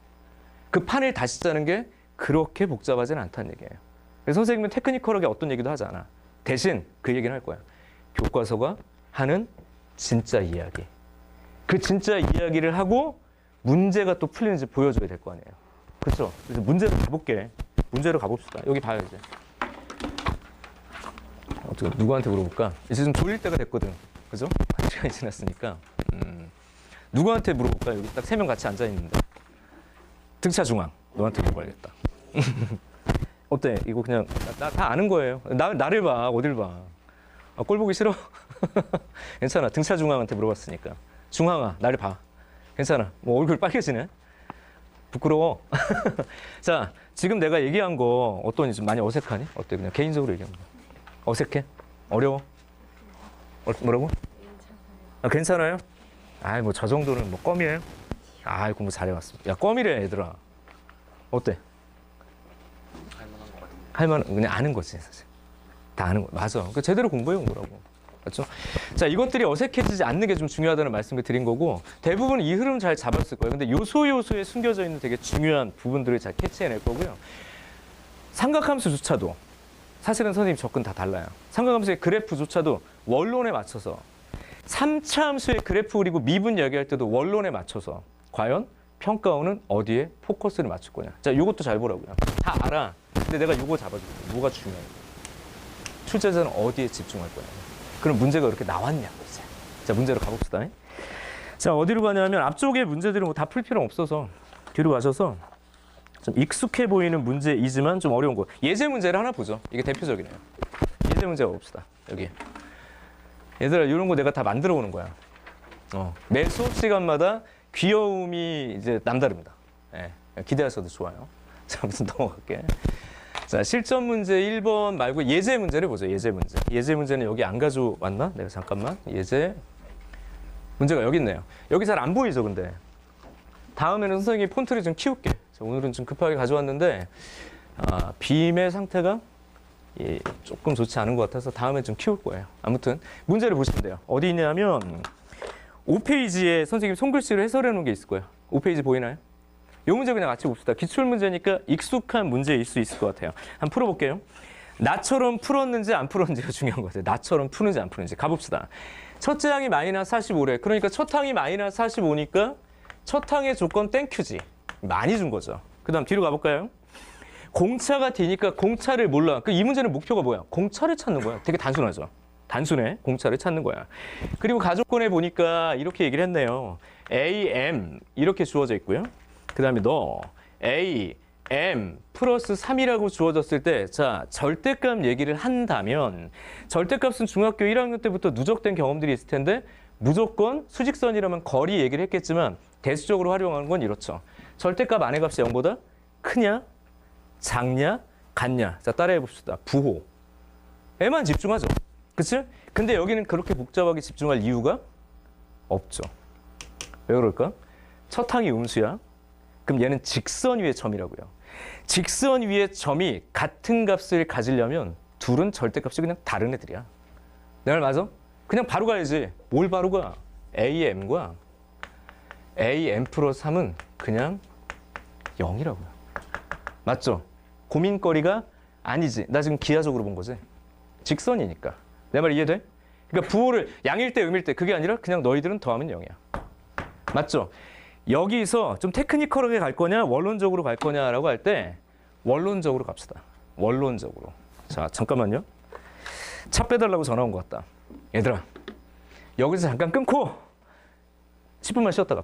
그 판을 다시 짜는 게 그렇게 복잡하진 않다는 얘기예요. 그래서 선생님은 테크니컬하게 어떤 얘기도 하지 않아. 대신 그 얘기는 할 거야. 교과서가 하는 진짜 이야기. 그 진짜 이야기를 하고 문제가 또 풀리는지 보여줘야 될 거 아니에요. 그렇죠? 그래서 문제로 가볼게. 문제로 가봅시다. 여기 봐요 이제. 어떻게 누구한테 물어볼까? 이제 좀 졸릴 때가 됐거든. 그죠? 한 시간이 지났으니까. 누구한테 물어볼까? 여기 딱 3명 같이 앉아 있는데. 등차 중앙. 너한테 물어봐야겠다. 어때? 이거 그냥 다 아는 거예요. 나를 봐. 어딜 봐. 꼴 보기 싫어? 괜찮아. 등차 중앙한테 물어봤으니까. 중앙아, 나를 봐. 괜찮아. 뭐 얼굴 빨개지네. 부끄러워. 자, 지금 내가 얘기한 거 어떠니? 좀 많이 어색하니? 어때? 그냥 개인적으로 얘기하는 거. 어색해? 어려워? 뭐라고? 괜찮아요? 뭐 저 정도는 뭐 껌이에요? 공부 잘해왔습니다. 야, 껌이래 얘들아. 어때? 할만한 그냥 아는 거지 사실. 다 아는 거 맞아. 그러니까 제대로 공부해 온 거라고. 맞죠? 자, 이것들이 어색해지지 않는 게 좀 중요하다는 말씀을 드린 거고 대부분 이 흐름 잘 잡았을 거예요. 근데 요소에 숨겨져 있는 되게 중요한 부분들을 잘 캐치해낼 거고요. 삼각함수조차도 사실은 선생님 접근 다 달라요. 삼각함수의 그래프조차도 원론에 맞춰서 3차 함수의 그래프 그리고 미분 이야기할 때도 원론에 맞춰서 과연 평가원은 어디에 포커스를 맞출 거냐. 자, 이것도 잘 보라고요. 다 알아. 근데 내가 이거 잡아줄게. 뭐가 중요해? 출제자는 어디에 집중할 거야? 그럼 문제가 그렇게 나왔냐고 이제. 자, 문제로 가봅시다. 자, 어디로 가냐면 앞쪽에 문제들은 뭐 다 풀 필요 없어서 뒤로 가셔서 좀 익숙해 보이는 문제이지만 좀 어려운 거. 예제 문제를 하나 보죠. 이게 대표적이네요. 예제 문제 봅시다. 여기. 얘들아, 이런 거 내가 다 만들어 오는 거야. 매 수업 시간마다 귀여움이 이제 남다릅니다. 예, 기대하셔도 좋아요. 자, 아무튼 넘어갈게. 자, 실전 문제 1번 말고 예제 문제를 보죠. 예제 문제. 예제 문제는 여기 안 가져왔나? 내가 잠깐만. 예제 문제가 여기 있네요. 여기 잘 안 보이죠, 근데. 다음에는 선생님이 폰트를 좀 키울게. 자, 오늘은 좀 급하게 가져왔는데 빔의 상태가 조금 좋지 않은 것 같아서 다음에 좀 키울 거예요. 아무튼 문제를 보시면 돼요. 어디 있냐면 5페이지에 선생님 손글씨로 해설해 놓은 게 있을 거예요. 5페이지 보이나요? 이 문제 그냥 같이 봅시다. 기출문제니까 익숙한 문제일 수 있을 것 같아요. 한번 풀어볼게요. 나처럼 풀었는지 안 풀었는지가 중요한 것 같아요. 나처럼 푸는지 안 푸는지. 가봅시다. 첫째 항이 마이너스 45래. 그러니까 첫 항이 마이너스 45니까 첫 항의 조건 땡큐지. 많이 준 거죠. 그 다음 뒤로 가볼까요? 공차가 D니까 공차를 몰라. 이 문제는 목표가 뭐야? 공차를 찾는 거야. 되게 단순하죠. 단순해. 공차를 찾는 거야. 그리고 가족권에 보니까 이렇게 얘기를 했네요. AM 이렇게 주어져 있고요. 그 다음에 너 A, M 플러스 3이라고 주어졌을 때 자, 절대값 얘기를 한다면 절대값은 중학교 1학년 때부터 누적된 경험들이 있을 텐데 무조건 수직선이라면 거리 얘기를 했겠지만 대수적으로 활용하는 건 이렇죠. 절대값 안의 값이 0보다 크냐? 작냐? 같냐? 자, 따라해 봅시다. 부호. 에만 집중하죠. 그치? 근데 여기는 그렇게 복잡하게 집중할 이유가 없죠. 왜 그럴까? 첫 항이 음수야. 그럼 얘는 직선 위의 점이라고요. 직선 위의 점이 같은 값을 가지려면 둘은 절대값이 그냥 다른 애들이야. 내 말 맞아? 그냥 바로 가야지. 뭘 바로 가? AM과 AM 플러스 3은 그냥 0이라고요. 맞죠? 고민거리가 아니지. 나 지금 기하적으로 본 거지. 직선이니까. 내 말 이해돼? 그러니까 부호를 양일 때 음일 때 그게 아니라 그냥 너희들은 더하면 0이야. 맞죠? 여기서 좀 테크니컬하게 갈 거냐 원론적으로 갈 거냐라고 할 때 원론적으로 갑시다. 원론적으로. 자, 잠깐만요. 차 빼달라고 전화 온 것 같다. 얘들아, 여기서 잠깐 끊고 10분만 쉬었다 갑시다.